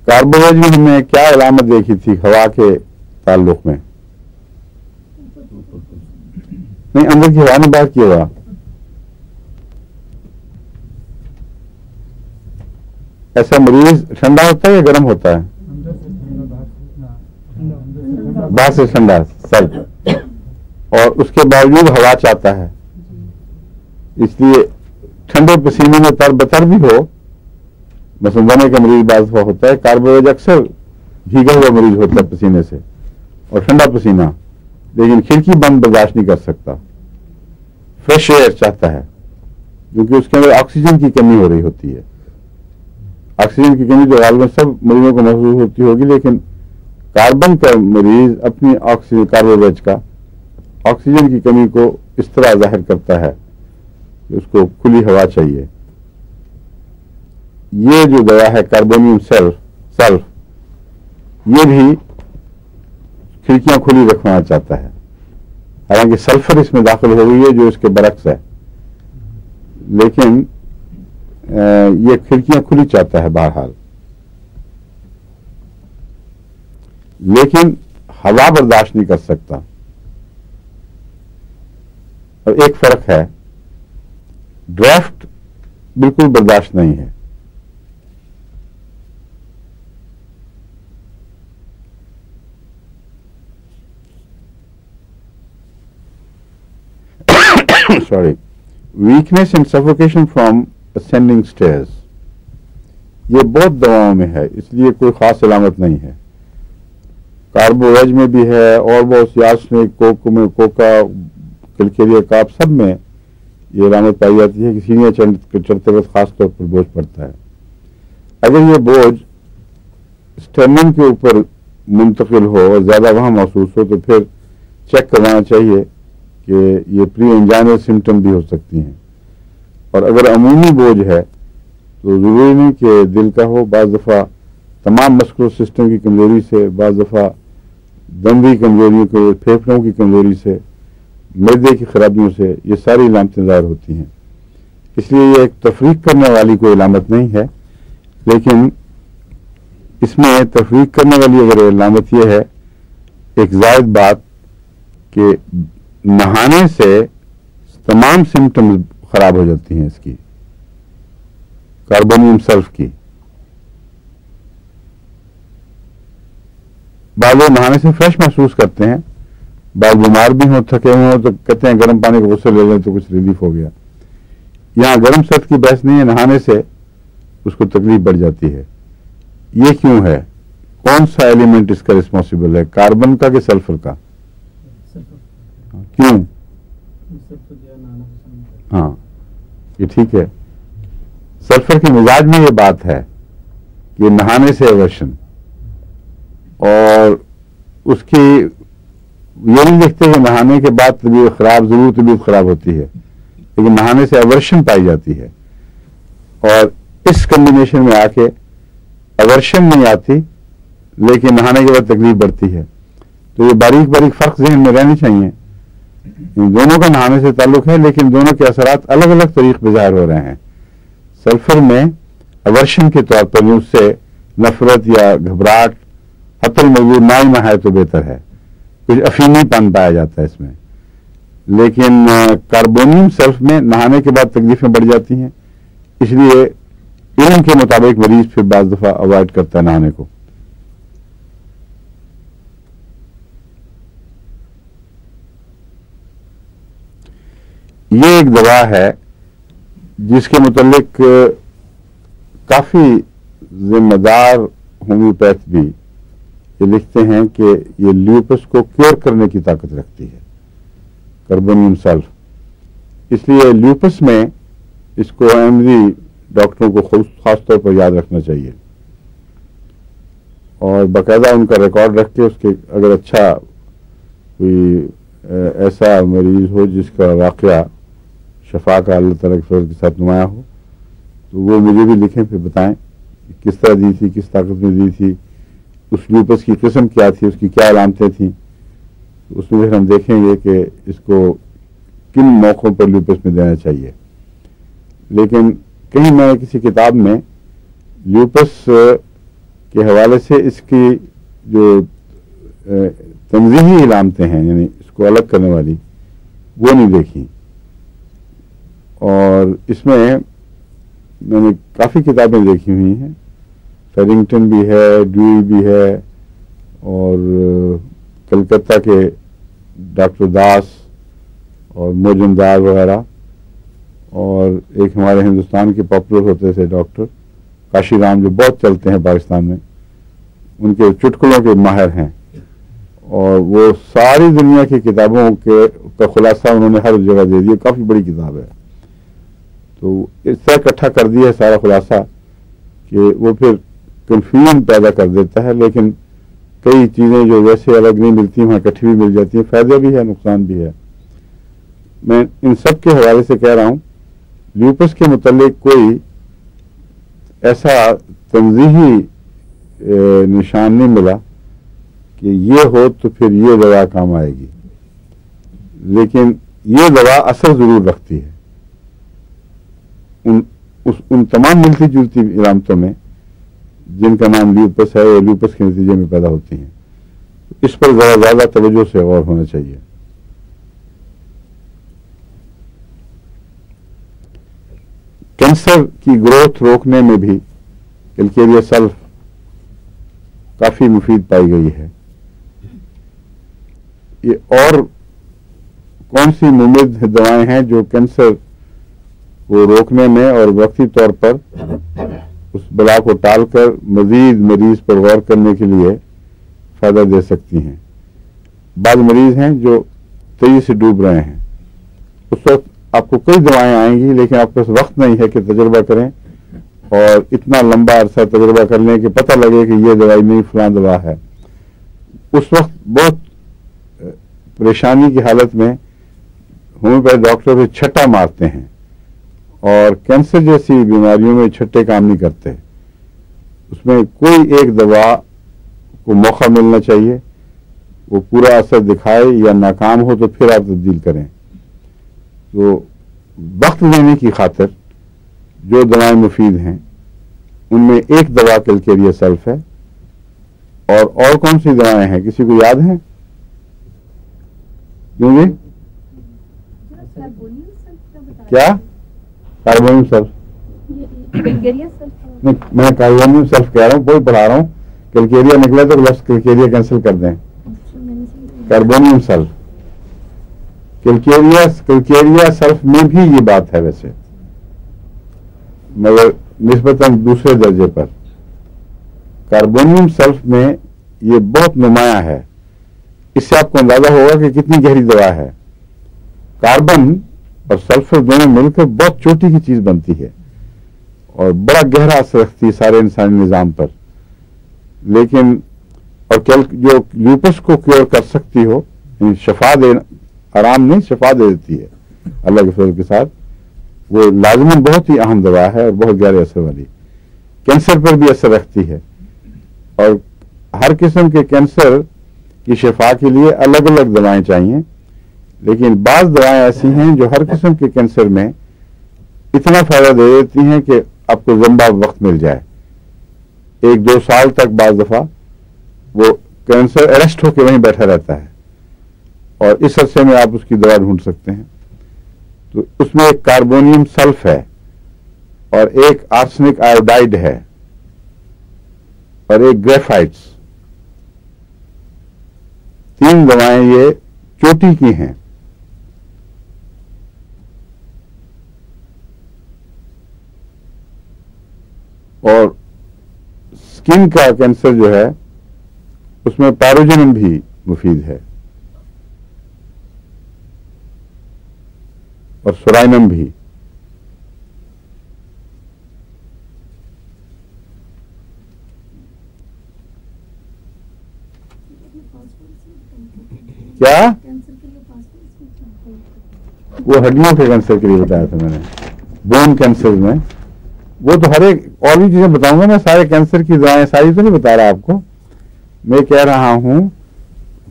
कार्बोवेज में हमने क्या अलामत देखी थी हवा के ताल्लुक में? नहीं, अंदर की हवा ने बात की हुआ। ऐसा मरीज ठंडा होता है या गर्म होता है? बाहर से ठंडा सर्द, और उसके बावजूद हवा चाहता है, इसलिए ठंडे पसीने में तरबतर भी हो। मसलन दमे का मरीज बात होता है, कार्बोवेज अक्सर भीगा हुआ मरीज होता है पसीने से और ठंडा पसीना, लेकिन खिड़की बंद बर्दाश्त नहीं कर सकता, फ्रेश एयर चाहता है, क्योंकि उसके अंदर ऑक्सीजन की कमी हो रही होती है। ऑक्सीजन की कमी तो गालिबन सब मरीजों को महसूस होती होगी, लेकिन कार्बन का मरीज अपनी ऑक्सीजन कार्बोवेज का ऑक्सीजन की कमी को इस तरह जाहिर करता है कि उसको खुली हवा चाहिए। ये जो दवा है कार्बोनियम सल्फ, ये भी खिड़कियां खुली रखवाना चाहता है, हालांकि सल्फर इसमें दाखिल हो गई है जो इसके बरक्स है, लेकिन ये खिड़कियां खुली चाहता है बहरहाल, लेकिन हवा बर्दाश्त नहीं कर सकता। और एक फर्क है, ड्राफ्ट बिल्कुल बर्दाश्त नहीं है। Sorry, weakness and suffocation from ascending stairs, ये बहुत दवाओं में है, इसलिए कोई खास अलामत नहीं है। कार्बोवेज में भी है और बहुत सी आर्सेनिक, कोका, कैलकेरिया काप, सब में ये अलामत पाई जाती है कि सीने चढ़ते वक्त खास तौर पर बोझ पड़ता है। अगर ये बोझ स्टर्नम के ऊपर मुंतकिल हो और ज्यादा वहां महसूस हो तो फिर चेक करवाना चाहिए कि ये प्री एंजाइनल सिम्टम भी हो सकती हैं। और अगर अमूमी बोझ है तो जरूरी नहीं कि दिल का हो, बाज़ दफ़ा तमाम मस्कुलर सिस्टम की कमजोरी से, बाज़ दफ़ा दम की कमजोरियों के, फेफड़ों की कमजोरी से, मैदे की खराबियों से, ये सारी अलामतें ज़ाहिर होती हैं। इसलिए ये एक तफरीक करने वाली कोई अलामत नहीं है, लेकिन इसमें तफरीक करने वाली अगर अलामत यह है, एक जायद बात कि नहाने से तमाम सिम्टम्स खराब हो जाती हैं इसकी, कार्बोनियम सल्फ की। बाद लोग नहाने से फ्रेश महसूस करते हैं, बाद बीमार भी हों, थके हुए हों तो कहते हैं गर्म पानी का गुस्से ले लें तो कुछ रिलीफ हो गया। यहां गर्म सर्द की बहस नहीं है, नहाने से उसको तकलीफ बढ़ जाती है। ये क्यों है? कौन सा एलिमेंट इसका रिस्पॉन्सिबल है, कार्बन का कि सल्फर का? क्यों? हाँ, ये ठीक है। सल्फर के मिजाज में ये बात है कि नहाने से एवर्शन, और उसकी ये नहीं देखते कि नहाने के बाद तबीयत खराब, जरूर तबीयत खराब होती है, लेकिन नहाने से एवर्शन पाई जाती है। और इस कॉम्बिनेशन में आके एवर्शन नहीं आती, लेकिन नहाने के बाद तकलीफ बढ़ती है। तो ये बारीक बारीक फर्क जहन में रहने चाहिए। इन दोनों का नहाने से ताल्लुक है, लेकिन दोनों के असरात अलग अलग तरीके पे ज़ाहिर हो रहे हैं। सल्फर में एवर्शन के तौर पर उससे नफरत या घबराहट हतल मौजूद ना ही है तो बेहतर है, कुछ अफीमीपन पाया जाता है इसमें। लेकिन कार्बोनियम सल्फ में नहाने के बाद तकलीफें बढ़ जाती हैं, इसलिए इल्म के मुताबिक मरीज फिर बाज़ दफ़ा अवॉइड करता है नहाने को। ये एक दवा है जिसके मुतालिक काफी जिम्मेदार होम्योपैथ भी ये लिखते हैं कि ये ल्यूपस को क्योर करने की ताकत रखती है, कार्बोनियम सल्फ। इसलिए ल्यूपस में इसको एमडी डॉक्टरों को खास तौर पर याद रखना चाहिए और बाकायदा उनका रिकॉर्ड रख के उसके अगर अच्छा कोई ऐसा मरीज हो जिसका वाकया शफा का अल्लाह ताला के फजल के साथ नुमाया हो तो वो मुझे भी लिखें, फिर बताएं किस तरह दी थी, किस ताकत में दी थी, उस ल्यूपस की किस्म क्या थी, उसकी क्या अलामतें थी। उसमें फिर हम देखेंगे कि इसको किन मौक़ों पर ल्यूपस में देना चाहिए। लेकिन कहीं मैंने किसी किताब में ल्यूपस के हवाले से इसकी जो तंज़ीही अलामतें हैं, यानी इसको अलग करने वाली, वो नहीं देखी। और इसमें मैंने काफ़ी किताबें देखी हुई हैं, फेरिंगटन भी है, ड्यूई भी है, और कलकत्ता के डॉक्टर दास और मोजमदार वगैरह, और एक हमारे हिंदुस्तान के पॉपुलर होते थे डॉक्टर काशी राम जो बहुत चलते हैं पाकिस्तान में, उनके चुटकुलों के माहिर हैं और वो सारी दुनिया की किताबों के का खुलासा उन्होंने हर जगह दे दिया। काफ़ी बड़ी किताब है, तो इस तरह इकट्ठा कर दिया है सारा खुलासा कि वो फिर कंफ्यूजन पैदा कर देता है। लेकिन कई चीज़ें जो वैसे अलग नहीं मिलती वहाँ इकट्ठी भी मिल जाती हैं, फ़ायदे भी है नुकसान भी है। मैं इन सब के हवाले से कह रहा हूँ, ल्यूपस के मुतल्लिक कोई ऐसा तंज़ीही निशान नहीं मिला कि ये हो तो फिर ये दवा काम आएगी, लेकिन ये दवा असर ज़रूर रखती है उन तमाम मिलती जुलती इलामतों में जिनका नाम ल्यूपस है और ल्यूपस के नतीजे में पैदा होती हैं। इस पर ज़रा ज़्यादा तवज्जो से गौर होना चाहिए। कैंसर की ग्रोथ रोकने में भी कैलकेरिया सल्फ काफ़ी मुफीद पाई गई है। ये और कौन सी मुमकिन दवाएं हैं जो कैंसर को रोकने में और वक्ती तौर पर उस बला को टालकर मजीद मरीज पर गौर करने के लिए फ़ायदा दे सकती हैं। बाद मरीज हैं जो तेजी से डूब रहे हैं, उस वक्त आपको कई दवाएं आएंगी, लेकिन आपके पास वक्त नहीं है कि तजुर्बा करें और इतना लंबा अरसा तजुर्बा कर लें कि पता लगे कि ये दवाई नहीं फलां दवा है। उस वक्त बहुत परेशानी की हालत में होम्योपैथ डॉक्टर फिर छट्टा मारते हैं और कैंसर जैसी बीमारियों में छट्टे काम नहीं करते। उसमें कोई एक दवा को मौका मिलना चाहिए, वो पूरा असर दिखाए या नाकाम हो तो फिर आप तब्दील करें। तो वक्त लेने की खातिर जो दवाएं मुफीद हैं उनमें एक दवा कैलकेरिया सल्फ है। और कौन सी दवाएं हैं, किसी को याद है? क्यों जी? क्या? Carbonium sulph? मैं कार्बोनियम सल्फ कह रहा हूँ, कोई पढ़ा रहा हूँ। कैलकेरिया निकला तो लफ्ज कैलकेरिया कैंसिल कर दें। कार्बोनियम सल्फ, कैलकेरिया सल्फ में भी ये बात है वैसे, मगर निस्बतन दूसरे दर्जे पर। कार्बोनियम सल्फ में ये बहुत नुमाया है। इससे आपको अंदाजा होगा कि कितनी गहरी दवा है। कार्बन और सल्फर दोनों मिलकर बहुत छोटी की चीज बनती है और बड़ा गहरा असर रखती है सारे इंसानी निजाम पर। लेकिन और जो ल्यूपस को क्योर कर सकती हो, शफा दे, आराम नहीं शफा दे देती है अल्लाह के फजल के साथ, वो लाजमन बहुत ही अहम दवा है और बहुत गहरे असर वाली। कैंसर पर भी असर रखती है और हर किस्म के कैंसर की शिफा के लिए अलग अलग दवाएं चाहिए। लेकिन बाज दवाएं ऐसी हैं जो हर किस्म के कैंसर में इतना फायदा दे देती हैं कि आपको लंबा वक्त मिल जाए, 1-2 साल तक। बाज दफा वो कैंसर अरेस्ट होकर वहीं बैठा रहता है और इस अरसे में आप उसकी दवा ढूंढ सकते हैं। तो उसमें एक कार्बोनियम सल्फ है और एक आर्सेनिक आयोडाइड है और एक ग्रेफाइट्स। 3 दवाएं ये चोटी की हैं। और स्किन का कैंसर जो है उसमें पैरोजेनिम भी मुफीद है और सोराइनम भी। क्या? वो हड्डियों के कैंसर के लिए बताया था मैंने, बोन कैंसर में। वो तो हर एक और भी चीजें बताऊंगा मैं, सारे कैंसर की दवाएं सारी तो नहीं बता रहा आपको। मैं कह रहा हूं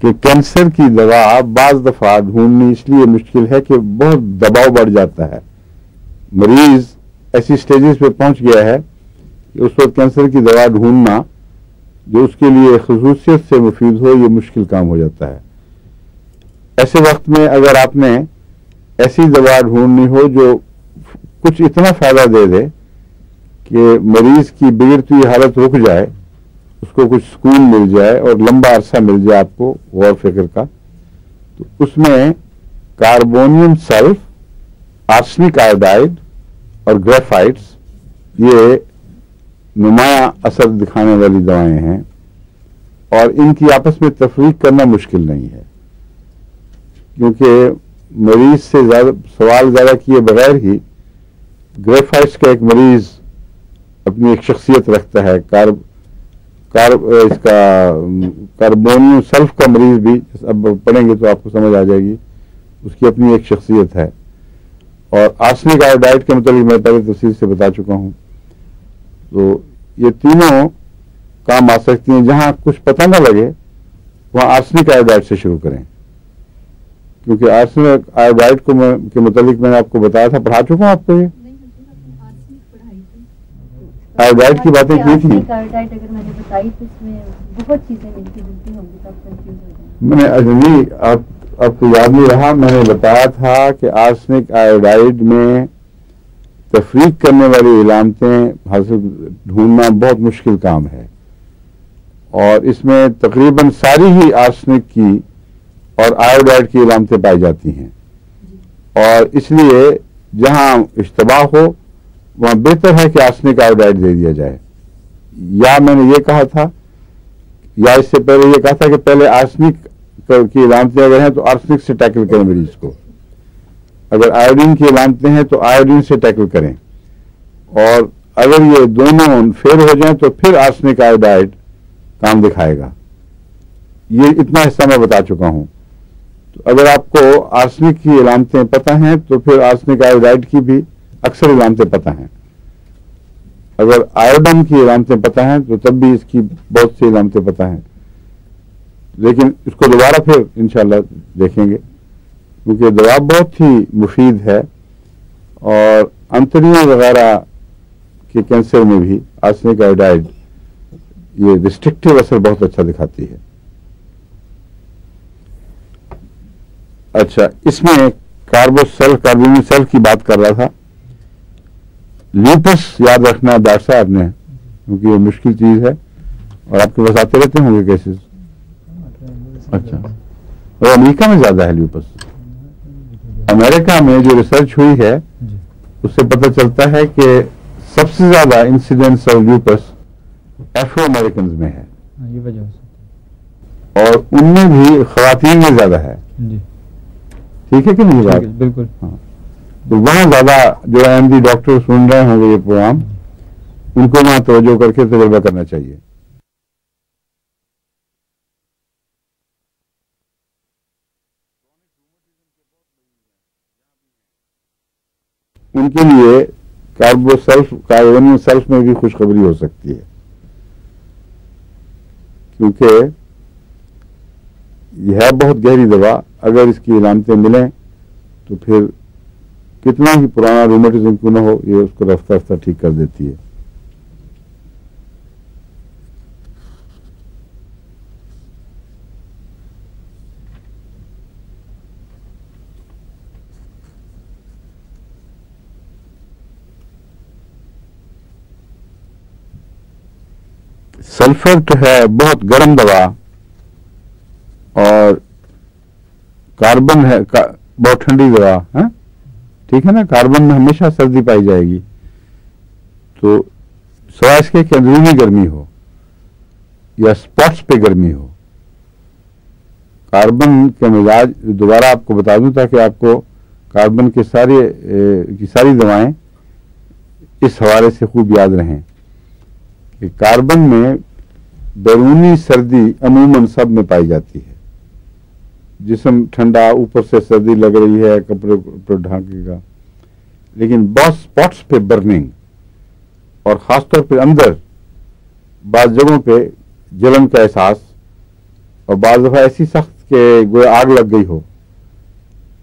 कि कैंसर की दवा बाज दफा ढूंढनी इसलिए मुश्किल है कि बहुत दबाव बढ़ जाता है। मरीज ऐसी स्टेजेस पे पहुंच गया है कि उस वक्त कैंसर की दवा ढूंढना जो उसके लिए खसूसियत से मुफीद हो, ये मुश्किल काम हो जाता है। ऐसे वक्त में अगर आपने ऐसी दवा ढूंढनी हो जो कुछ इतना फायदा दे दे कि मरीज की बिगड़ती हुई हालत रुक जाए, उसको कुछ सुकून मिल जाए और लंबा अरसा मिल जाए आपको गौर फिक्र का, तो उसमें कार्बोनियम सल्फ, आर्सेनिक आयोडाइड और ग्रेफाइट्स ये नुमाया असर दिखाने वाली दवाएं हैं और इनकी आपस में तफरीक करना मुश्किल नहीं है, क्योंकि मरीज से सवाल ज्यादा किए बगैर ही ग्रेफाइट्स का एक मरीज अपनी एक शख्सियत रखता है। इसका कार्बोनियम सल्फ का मरीज भी, अब पढ़ेंगे तो आपको समझ आ जाएगी, उसकी अपनी एक शख्सियत है। और आर्सेनिक आयोडाइड के मतलब मैं पहले तफसील से बता चुका हूं। तो ये तीनों काम आ सकती हैं। जहां कुछ पता ना लगे वहां आर्सेनिक आयोडाइड से शुरू करें, क्योंकि आर्सेनिक आयोडाइड के मुतालिक मैंने आपको बताया था, पढ़ा चुका हूं आपको ये आयोडाइड की बातें की थी। आयोडाइड अगर मैंने बताई तो इसमें बहुत चीजें मिलती जुलती होंगी तो आप कंफ्यूज हो जाएंगे। मैंने अजनी आपको याद नहीं रहा, मैंने बताया था कि आर्सेनिक आयोडाइड में तफरीक करने वाली इलामतें हासिल ढूंढना बहुत मुश्किल काम है, और इसमें तकरीबन सारी ही आर्सेनिक की और आयोडाइड की इलामतें पाई जाती हैं। और इसलिए जहां इश्तबाह हो वहां बेहतर है कि आर्सेनिक आयोडाइड दे दिया जाए। या मैंने ये कहा था, या इससे पहले ये कहा था कि पहले आर्सेनिक की इलामतें अगर हैं तो आर्सेनिक से टैकल करें मरीज को, अगर आयोडीन की इलामतें हैं तो आयोडीन से टैकल करें, और अगर ये दोनों फेल हो जाएं तो फिर आर्सेनिक आयोडाइड काम दिखाएगा। ये इतना हिस्सा मैं बता चुका हूं। तो अगर आपको आर्सेनिक की इलामतें पता हैं तो फिर आर्सेनिक आयोडाइड की भी अक्सर इलामतें पता हैं। अगर आयोडीन की इलामतें पता हैं तो तब भी इसकी बहुत सी इलामतें पता हैं, लेकिन इसको दोबारा फिर इंशाल्लाह देखेंगे, क्योंकि दवा बहुत ही मुफीद है। और अंतड़ियों वगैरह के कैंसर में भी आर्सेनिक आयोडाइड ये रिस्ट्रिक्टिव असर बहुत अच्छा दिखाती है। अच्छा, इसमें कार्बोनिल सेल्फ की बात कर रहा था। ल्यूपस याद रखना डॉक्टर साहब ने, क्योंकि ये मुश्किल चीज है और आपके पास आते रहते होंगे केसेस। अच्छा, और अमेरिका में ज्यादा है ल्यूपस। अमेरिका में जो रिसर्च हुई है उससे पता चलता है कि सबसे ज्यादा incidence of lupus Afro American में है, ये वजह हो सकती और उनमें भी खवातीन में ज्यादा है। जी, ठीक है कि नहीं बात? बिल्कुल। हाँ, तो वहां ज्यादा जो एमडी डॉक्टर सुन रहे होंगे ये प्रोग्राम, उनको वहां तवज्जो करके तजुर्बा करना चाहिए। उनके लिए कार्बोनिल सल्फ में भी खुशखबरी हो सकती है, क्योंकि यह है बहुत गहरी दवा। अगर इसकी इलामतें मिलें तो फिर कितना ही पुराना रूमेटिज्म क्यों न हो, ये उसको रफ्ता रफ्ता ठीक कर देती है। सल्फर तो है बहुत गर्म दवा, और कार्बन है बहुत ठंडी दवा है। ठीक है ना, कार्बन में हमेशा सर्दी पाई जाएगी। तो सिवाय इसके कि अंदरूनी गर्मी हो या स्पॉट्स पे गर्मी हो। कार्बन के मिजाज दोबारा आपको बता दूं ताकि आपको कार्बन के सारी दवाएं इस हवाले से खूब याद रहें कि कार्बन में बैरूनी सर्दी अमूमन सब में पाई जाती है। जिस्म ठंडा, ऊपर से सर्दी लग रही है, कपड़े पर ढांकेगा, लेकिन बहुत स्पॉट्स पे बर्निंग, और खासतौर पे अंदर बाज जगहों पे जलन का एहसास, और बाज दफा ऐसी सख्त के गोया आग लग गई हो,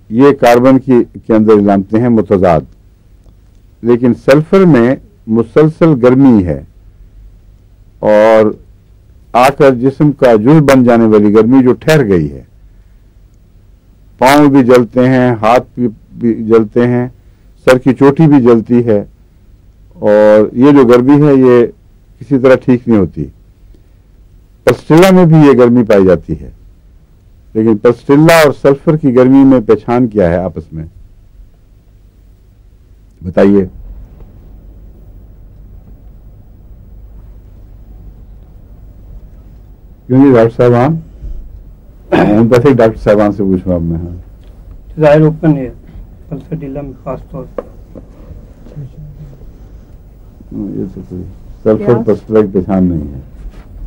ये कार्बन के अंदर इलामतें हैं मुतजाद। लेकिन सल्फर में मुसलसल गर्मी है, और आकर जिस्म का जुड़ बन जाने वाली गर्मी जो ठहर गई है। पांव भी जलते हैं, हाथ भी जलते हैं, सर की चोटी भी जलती है, और ये जो गर्मी है ये किसी तरह ठीक नहीं होती। पस्टिल्ला में भी ये गर्मी पाई जाती है, लेकिन पस्टिल्ला और सल्फर की गर्मी में पहचान क्या है आपस में, बताइए? क्यों जी डॉक्टर साहबान? वैसे डॉक्टर साहबान से पूछूं अब मैं। जाहिर ओपन है पल्सडिल्ला में खास तौर पर। ये तो कोई सल्फर प्यास? पस्टला की पहचान नहीं है।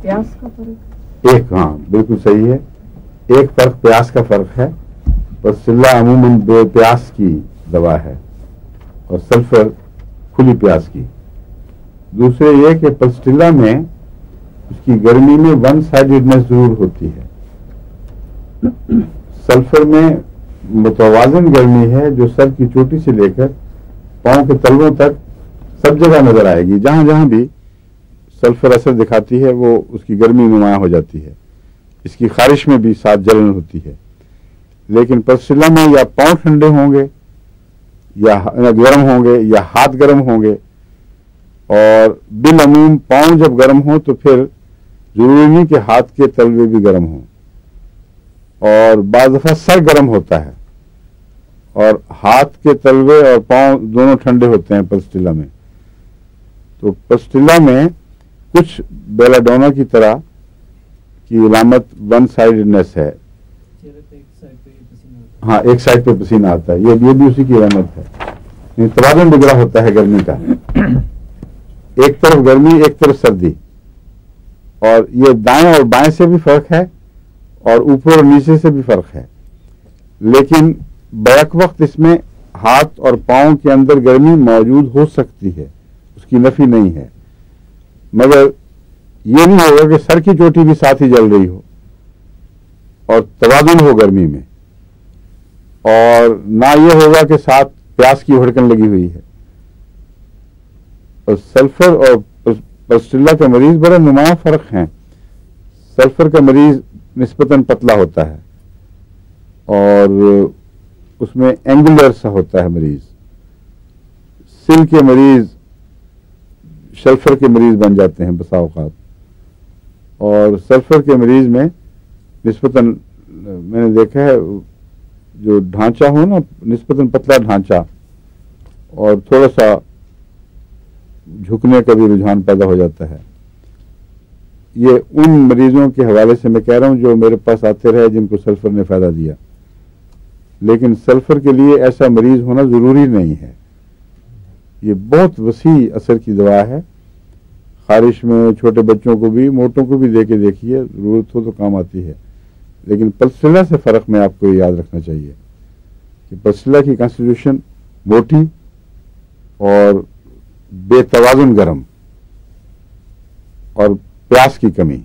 प्यास का फर्क? एक, हाँ बिल्कुल सही है, एक फर्क प्यास का फर्क है। पस्टिल्ला अमूमन बेप्यास की दवा है और सल्फर खुली प्यास की। दूसरे ये कि पस्टिल्ला में उसकी गर्मी में वन साइडेडनेस जरूर होती है, सल्फर में मुतवाजन गर्मी है जो सर की चोटी से लेकर पांव के तलवों तक सब जगह नजर आएगी। जहां जहां भी सल्फर असर दिखाती है वो उसकी गर्मी नुमाया हो जाती है। इसकी खारिश में भी साथ जलन होती है। लेकिन पस्टिल्ला में या पांव ठंडे होंगे या गर्म होंगे या हाथ गर्म होंगे, और बिलअमूम पांव जब गर्म हो तो फिर जरूरी नहीं कि हाथ के तलवे भी गर्म हों, और बाज़ दफा सर गर्म होता है और हाथ के तलवे और पांव दोनों ठंडे होते हैं पस्टिल्ला में। तो पस्टिल्ला में कुछ बेलाडोना की तरह की अलामत वन साइडेडनेस है। हाँ, एक साइड पे पसीना आता है, ये भी उसी की अलामत है। तवाज़ुन बिगड़ा होता है गर्मी का, एक तरफ गर्मी एक तरफ सर्दी, और ये दाएं और बाएं से भी फर्क है और ऊपर और नीचे से भी फर्क है। लेकिन बैक वक्त इसमें हाथ और पांव के अंदर गर्मी मौजूद हो सकती है, उसकी नफी नहीं है, मगर ये नहीं होगा कि सर की चोटी भी साथ ही जल रही हो और तवाज़ुन हो गर्मी में, और ना ये होगा कि साथ प्यास की भड़कन लगी हुई है। और सल्फर और पस्टिल्ला का मरीज बड़ा नुमाया फर्क है। सल्फर का मरीज निस्बतन पतला होता है और उसमें एंगुलर सा होता है मरीज। सिल के मरीज सल्फर के मरीज बन जाते हैं बसा औकात, और सल्फर के मरीज में निस्बतन मैंने देखा है जो ढांचा हो ना, निस्बतन पतला ढांचा और थोड़ा सा झुकने का भी रुझान पैदा हो जाता है। ये उन मरीजों के हवाले से मैं कह रहा हूं जो मेरे पास आते रहे जिनको सल्फर ने फायदा दिया। लेकिन सल्फर के लिए ऐसा मरीज होना जरूरी नहीं है। ये बहुत वसी असर की दवा है। खारिश में छोटे बच्चों को भी मोटों को भी दे के देखिए, जरूरत हो तो काम आती है। लेकिन पस्टिल्ला से फर्क में आपको याद रखना चाहिए कि पस्टिल्ला की कॉन्स्टिट्यूशन मोटी और बेतवाजुन गर्म और प्यास की कमी।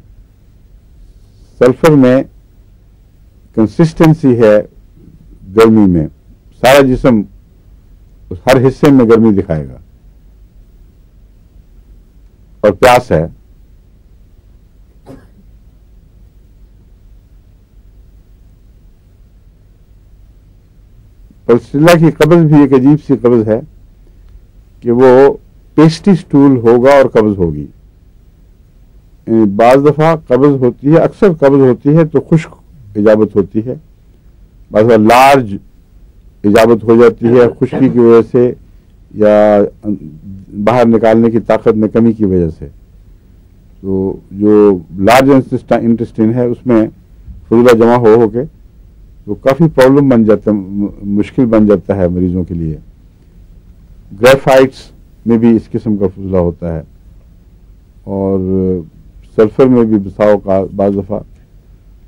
सल्फर में कंसिस्टेंसी है गर्मी में, सारा जिस्म हर हिस्से में गर्मी दिखाएगा, और प्यास है। पस्टिल्ला की कब्ज भी एक अजीब सी कब्ज है कि वो पेस्टी स्टूल होगा और कब्ज होगी। बाज दफा कब्ज होती है, अक्सर कब्ज होती है तो खुश्क इजाबत होती है, बाज़ दफा लार्ज इजाबत हो जाती है खुश्की की वजह से या बाहर निकालने की ताकत में कमी की वजह से। तो जो लार्ज इंटेस्टाइन है उसमें फजूला जमा हो के तो काफ़ी प्रॉब्लम बन जाता है, मुश्किल बन जाता है मरीजों के लिए। ग्रेफाइट्स में भी इस किस्म का फजूला होता है, और सल्फर में भी बसाव का बाज़ दफ़ा,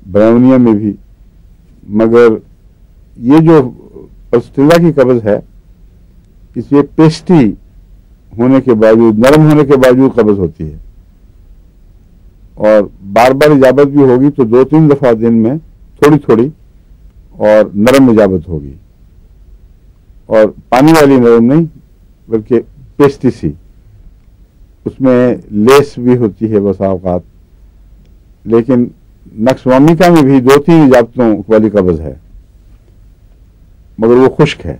ब्राउनिया में भी। मगर ये जो पस्टिल्ला की कब्ज है इसे पेस्टी होने के बावजूद, नरम होने के बावजूद कब्ज होती है, और बार बार इजाबत भी होगी तो 2-3 दफ़ा दिन में थोड़ी थोड़ी और नरम इजाबत होगी, और पानी वाली नरम नहीं बल्कि पेस्टी सी। उसमें लेस भी होती है बसा औकात। लेकिन नक्सवामिका में भी 2-3 इजाबतों वाली कब्ज है, मगर वो खुश्क है।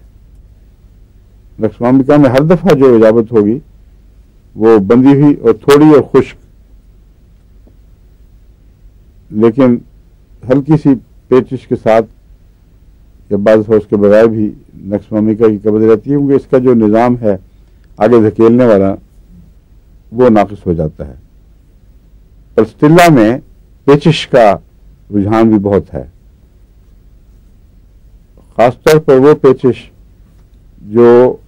नक्सवामिका में हर दफा जो इजाबत होगी वो बंदी हुई और थोड़ी और खुश्क, लेकिन हल्की सी पेचिश के साथ या बाज़ उसके बगैर भी नक्सवामिका की कब्ज रहती है, क्योंकि इसका जो निज़ाम है आगे धकेलने वाला वो नाक़िस हो जाता है। पस्टिल्ला में पेचिश का रुझान भी बहुत है, खासतौर पर वो पेचिश जो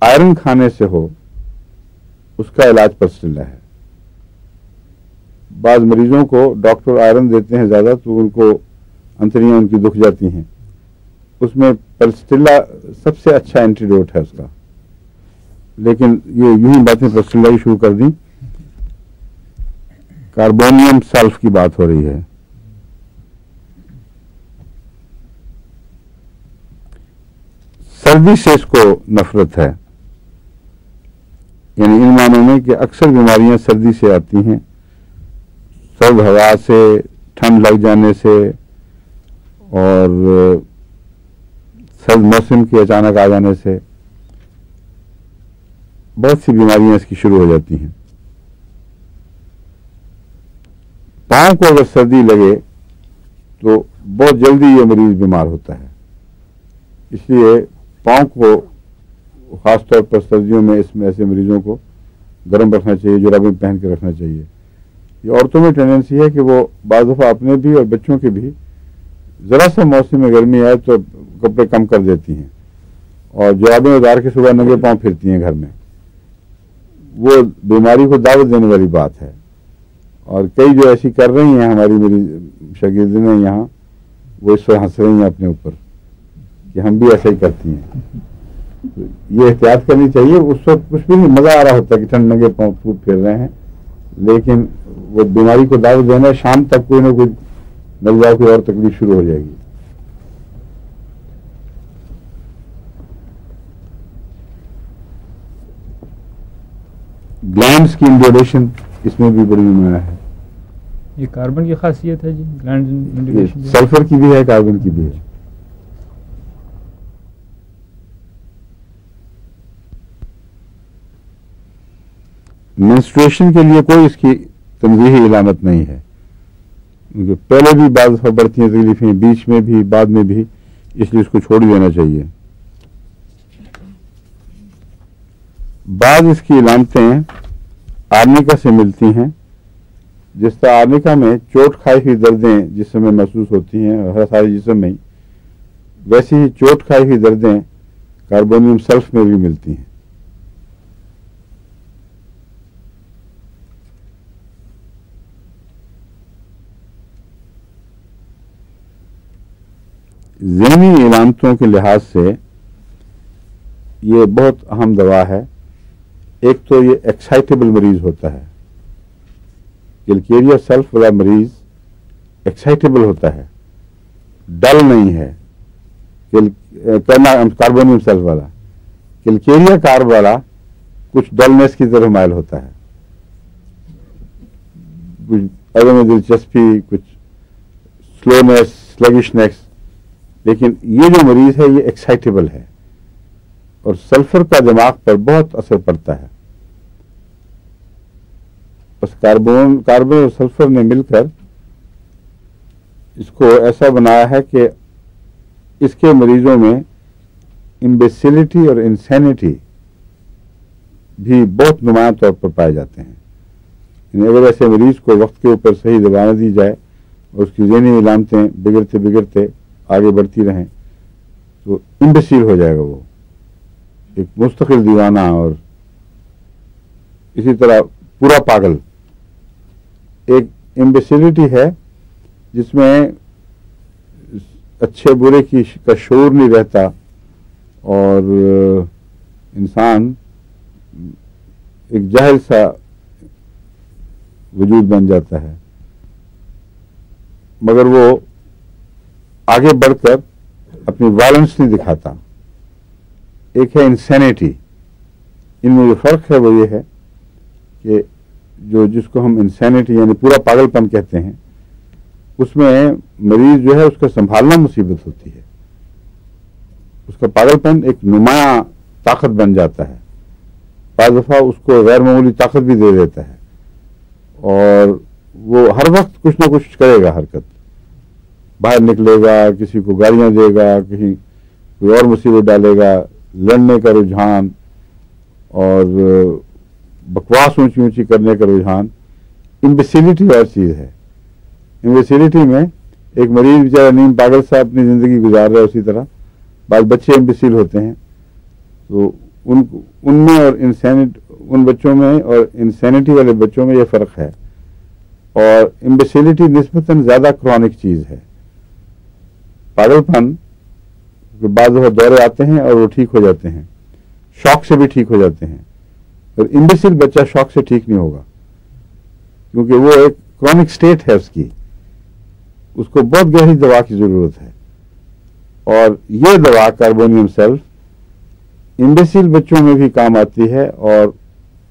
आयरन खाने से हो उसका इलाज परस्टिल्ला है। बाद मरीजों को डॉक्टर आयरन देते हैं ज़्यादा तो उनको अंतड़ियाँ उनकी दुख जाती हैं, उसमें परस्टिल्ला सबसे अच्छा एंटीडोट है उसका। लेकिन ये यूं ही बातें परस्टिल्ला की शुरू कर दी। कार्बोनियम सल्फ की बात हो रही है। सर्दी से इसको नफरत है, यानी इन मानों में कि अक्सर बीमारियां सर्दी से आती हैं, सर्द हवा से, ठंड लग जाने से और सर्द मौसम के अचानक आ जाने से बहुत सी बीमारियां इसकी शुरू हो जाती हैं। पांव को अगर सर्दी लगे तो बहुत जल्दी ये मरीज बीमार होता है, इसलिए पांव को खासतौर पर सर्दियों में इसमें ऐसे मरीजों को गर्म रखना चाहिए, जुराबें पहन के रखना चाहिए। ये औरतों में टेंडेंसी है कि वो बाज़ दफ़ा अपने भी और बच्चों के भी ज़रा सा मौसम में गर्मी आए तो कपड़े कम कर देती हैं और जुराबें उतार के सुबह नंगे पांव फिरती हैं घर में। वो बीमारी को दावत देने वाली बात है और कई जो ऐसी कर रही हैं हमारी मेरी शागिर्दिनें यहाँ, वो इस वक्त हंस रही हैं अपने ऊपर कि हम भी ऐसा ही करती हैं। तो ये एहतियात करनी चाहिए। उस वक्त कुछ भी नहीं, मज़ा आ रहा होता है कि ठंड नंगे पांव फूट फिर रहे हैं, लेकिन वो बीमारी को दावत देना, शाम तक कोई ना कोई लग जाए, कोई और तकलीफ शुरू हो जाएगी। ग्लैंड्स की इंडोलेशन इसमें भी बड़ी नुमाया है। ये कार्बन की खासियत है जी, ग्लैंड इंडिकेशन। सल्फर की भी है, कार्बन की भी है। मेंस्ट्रुएशन के लिए कोई इसकी तंजीही इलामत नहीं है, क्योंकि पहले भी बाज़ दफ़ा बढ़ती हैं तकलीफें, बीच में भी, बाद में भी, इसलिए इसको छोड़ देना चाहिए। बाद इसकी इलामतें आर्निका से मिलती हैं। जिस तरह आर्निका में चोट खाई हुई दर्दें जिस्म में महसूस होती हैं हर सारे जिस्म में, वैसी ही चोट खाई हुई दर्दें कार्बोनियम सल्फ में भी मिलती हैं। ज़हनी इलामतों के लिहाज से ये बहुत अहम दवा है। एक तो ये एक्साइटेबल मरीज होता है, किलकेरिया सल्फ वाला मरीज एक्साइटेबल होता है, डल नहीं है। कार्बोनियम सल्फ वाला, किलकेरिया कार्ब वाला कुछ डलनेस की तरफ माइल होता है, कुछ अदम में दिलचस्पी, कुछ स्लोनेस, स्लगिशनेस। लेकिन ये जो मरीज है ये एक्साइटेबल है और सल्फर का दिमाग पर बहुत असर पड़ता है। बस कार्बन और सल्फर ने मिलकर इसको ऐसा बनाया है कि इसके मरीजों में इम्बेसिलिटी और इंसैनिटी भी बहुत नुमायां तौर पर पाए जाते हैं। अगर ऐसे मरीज को वक्त के ऊपर सही दवा न दी जाए और उसकी ज़हनी इलामतें बिगड़ते बिगड़ते आगे बढ़ती रहें तो इम्बेसिल हो जाएगा, वो एक मुस्तकिल दीवाना और इसी तरह पूरा पागल। एक इम्बेसिलिटी है जिसमें अच्छे बुरे का शऊर नहीं रहता और इंसान एक जाहिल सा वजूद बन जाता है, मगर वो आगे बढ़कर अपनी वायलेंस नहीं दिखाता। एक है इंसैनिटी। इनमें जो फर्क है वो ये है कि जिसको हम इंसैनिटी यानी पूरा पागलपन कहते हैं, उसमें मरीज जो है उसका संभालना मुसीबत होती है। उसका पागलपन एक नुमाया ताकत बन जाता है, बाज़ दफ़ा उसको गैर मामूली ताकत भी दे देता है और वो हर वक्त कुछ ना कुछ करेगा, हरकत, बाहर निकलेगा, किसी को गालियां देगा, कहीं कोई और मुसीबत डालेगा, लड़ने का रुझान और बकवास ऊंची ऊंची करने का रुझान। इम्बेसिलिटी और चीज़ है। इम्बेसिलिटी में एक मरीज बेचारा नीम पागल सा अपनी ज़िंदगी गुजार रहा है, उसी तरह बाद बच्चे इम्बेसिल होते हैं तो उनमें और उन बच्चों में और इंसैनिटी वाले बच्चों में ये फ़र्क है। और इम्बेसिलिटी निस्बतन ज़्यादा क्रॉनिक चीज़ है। पागलपन के बाद दौरे आते हैं और वो ठीक हो जाते हैं, शौक से भी ठीक हो जाते हैं। और इम्बेसिल बच्चा शौक से ठीक नहीं होगा, क्योंकि वो एक क्रॉनिक स्टेट है उसको बहुत गहरी दवा की ज़रूरत है। और ये दवा कार्बोनियम सेल्फ इम्बेसिल बच्चों में भी काम आती है और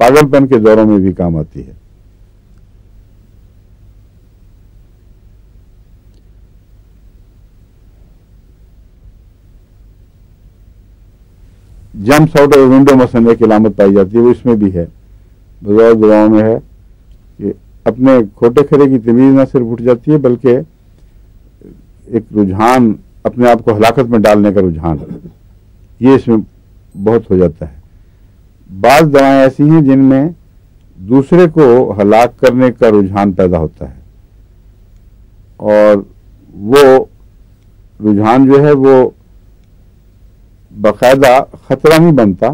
पागलपन के दौरों में भी काम आती है। जंप्स आउट ऑफ विंडो मसलन एक इलामत पाई जाती है, वो इसमें भी है, बगैर दवाओं में है कि अपने खोटे खरे की तमीज़ न सिर्फ उठ जाती है बल्कि एक रुझान, अपने आप को हलाकत में डालने का रुझान, ये इसमें बहुत हो जाता है। बाज़ दवाएं ऐसी हैं जिनमें दूसरे को हलाक करने का रुझान पैदा होता है और वो रुझान जो है वो बाकायदा खतरा नहीं बनता,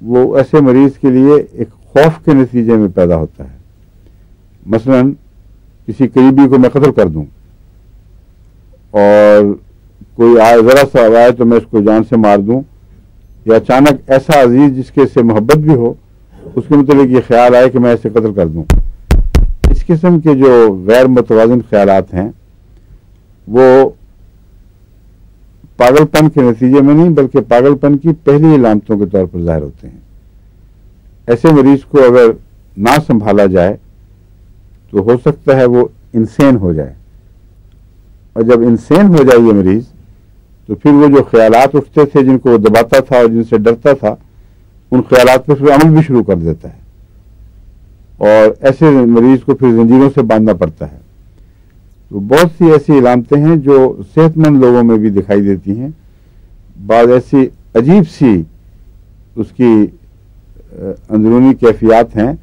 वो ऐसे मरीज के लिए एक खौफ के नतीजे में पैदा होता है। मसलन किसी करीबी को मैं कत्ल कर दूं और कोई आए, ज़रा सा आए तो मैं उसको जान से मार दूं, या अचानक ऐसा अजीज जिसके से मोहब्बत भी हो उसके मतलब ये ख्याल आए कि मैं ऐसे कत्ल कर दूं। इस किस्म के जो गैर मुतवाज़िन ख्यालात हैं वो पागलपन के नतीजे में नहीं बल्कि पागलपन की पहली इलामतों के तौर पर ज़ाहिर होते हैं। ऐसे मरीज को अगर ना संभाला जाए तो हो सकता है वो इंसेन हो जाए, और जब इंसेन हो जाए ये मरीज तो फिर वो जो ख्यालात उठते थे जिनको वो दबाता था और जिनसे डरता था, उन ख्यालात पर फिर अमल भी शुरू कर देता है और ऐसे मरीज को फिर जंजीरों से बांधना पड़ता है। तो बहुत सी ऐसी इलामतें हैं जो सेहतमंद लोगों में भी दिखाई देती हैं। बाद ऐसी अजीब सी उसकी अंदरूनी कैफियत हैं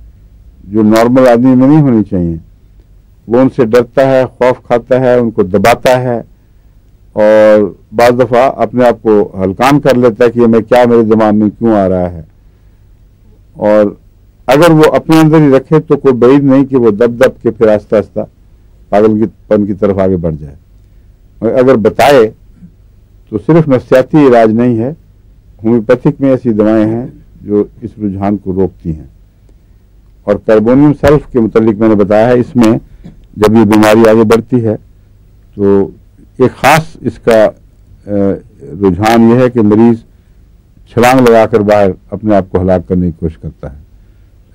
जो नॉर्मल आदमी में नहीं होनी चाहिए। वो उनसे डरता है, खौफ खाता है, उनको दबाता है और बाज़ दफ़ा अपने आप को हल्कान कर लेता है कि मैं क्या, मेरे दिमाग में क्यों आ रहा है। और अगर वो अपने अंदर ही रखे तो कोई बैद नहीं कि वो दब दब के फिर आस्ता आस्ता पागलपन की तरफ आगे बढ़ जाए। और अगर बताए तो सिर्फ नफ्सियाती इलाज नहीं है, होम्योपैथिक में ऐसी दवाएं हैं जो इस रुझान को रोकती हैं। और कार्बोनियम सल्फ के मुतालिक मैंने बताया है, इसमें जब ये बीमारी आगे बढ़ती है तो एक ख़ास इसका रुझान यह है कि मरीज़ छलांग लगाकर बाहर अपने आप को हलाक करने की कोशिश करता है।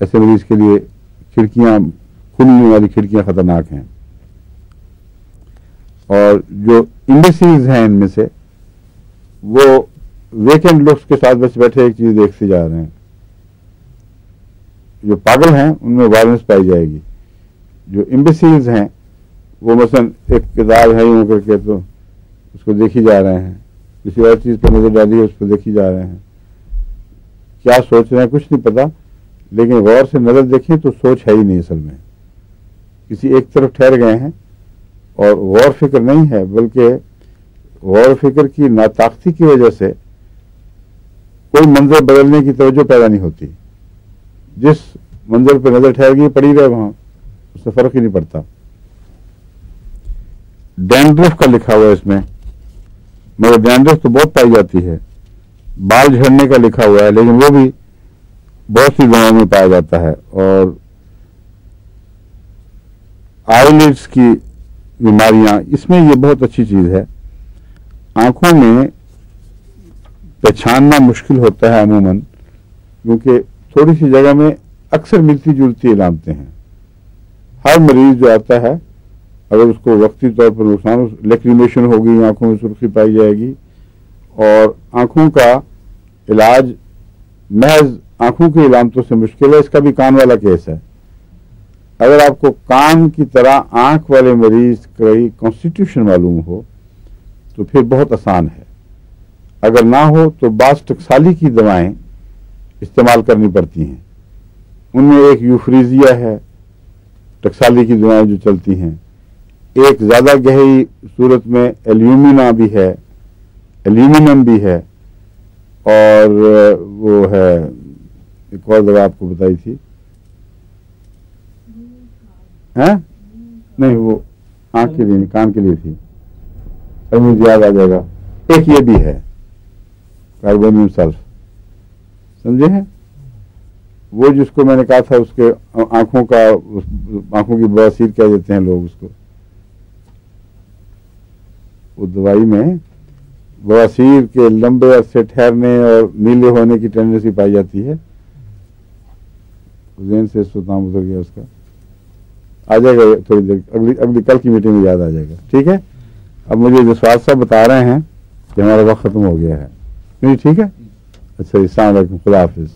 ऐसे मरीज़ के लिए खिड़कियाँ, खुलने वाली खिड़कियाँ ख़तरनाक हैं। और जो इम्बेसिल्स हैं इनमें से वो वेकेंट लुक्स के साथ बस बैठे एक चीज़ देखते जा रहे हैं। जो पागल हैं उनमें वायलेंस पाई जाएगी। जो इम्बेसिल्स हैं वो मसलन एक किताब है यूँ करके तो उसको देखी जा रहे हैं, किसी और चीज़ पर नज़र डाली है उस पर देखी जा रहे हैं, क्या सोच रहे हैं कुछ नहीं पता, लेकिन गौर से नज़र देखें तो सोच है ही नहीं। असल में किसी एक तरफ ठहर गए हैं और गौर फिक्र नहीं है, बल्कि गौर फिक्र की नाताकती की वजह से कोई मंजर बदलने की तवज्जो पैदा नहीं होती। जिस मंजर पर नजर ठहर गई पड़ी रहे वहां, उससे फर्क ही नहीं पड़ता। डैंड्रफ का लिखा हुआ है इसमें, मगर डैंड्रफ तो बहुत पाई जाती है। बाल झड़ने का लिखा हुआ है, लेकिन वो भी बहुत सी दवाओं में पाया जाता है। और आईलिड्स की बीमारियां, इसमें ये बहुत अच्छी चीज है। आंखों में पहचानना मुश्किल होता है अमूमन, क्योंकि थोड़ी सी जगह में अक्सर मिलती जुलती इलामतें हैं। हर मरीज जो आता है अगर उसको वक्ती तौर पर नुकसान, लेक्रीमेशन होगी, आंखों में सुर्खी पाई जाएगी, और आंखों का इलाज महज आंखों की इलामतों से मुश्किल है। इसका भी कान वाला केस है। अगर आपको कान की तरह आंख वाले मरीज का कॉन्स्टिट्यूशन मालूम हो तो फिर बहुत आसान है। अगर ना हो तो बास टकसाली की दवाएं इस्तेमाल करनी पड़ती हैं। उनमें एक यूफ्रीजिया है, टकसाली की दवाएं जो चलती हैं। एक ज़्यादा गहरी सूरत में एल्यूमिना भी है, एल्यूमिनम भी है, और वो है एक और दवा आपको बताई थी, हैं? नहीं, वो आंख के लिए नहीं, कान के लिए थी, अभी मुझे याद आ जाएगा। एक ये भी है कार्बोनियम सल्फ, समझे हैं? वो जिसको मैंने कहा था उसके आंखों की बवासीर कह देते हैं लोग उसको, वो दवाई में बवासीर के लंबे अरसे ठहरने और नीले होने की टेंडेंसी पाई जाती है। ज़हन से इसको नाम उतर गया उसका, आ जाएगा थोड़ी देर, अगली कल की मीटिंग में याद आ जाएगा, ठीक है? अब मुझे जसवाल साहब बता रहे हैं कि हमारा वक्त खत्म हो गया है। नहीं, ठीक है? अच्छा, अस्सलाम वालेकुम, खुदा हाफिज।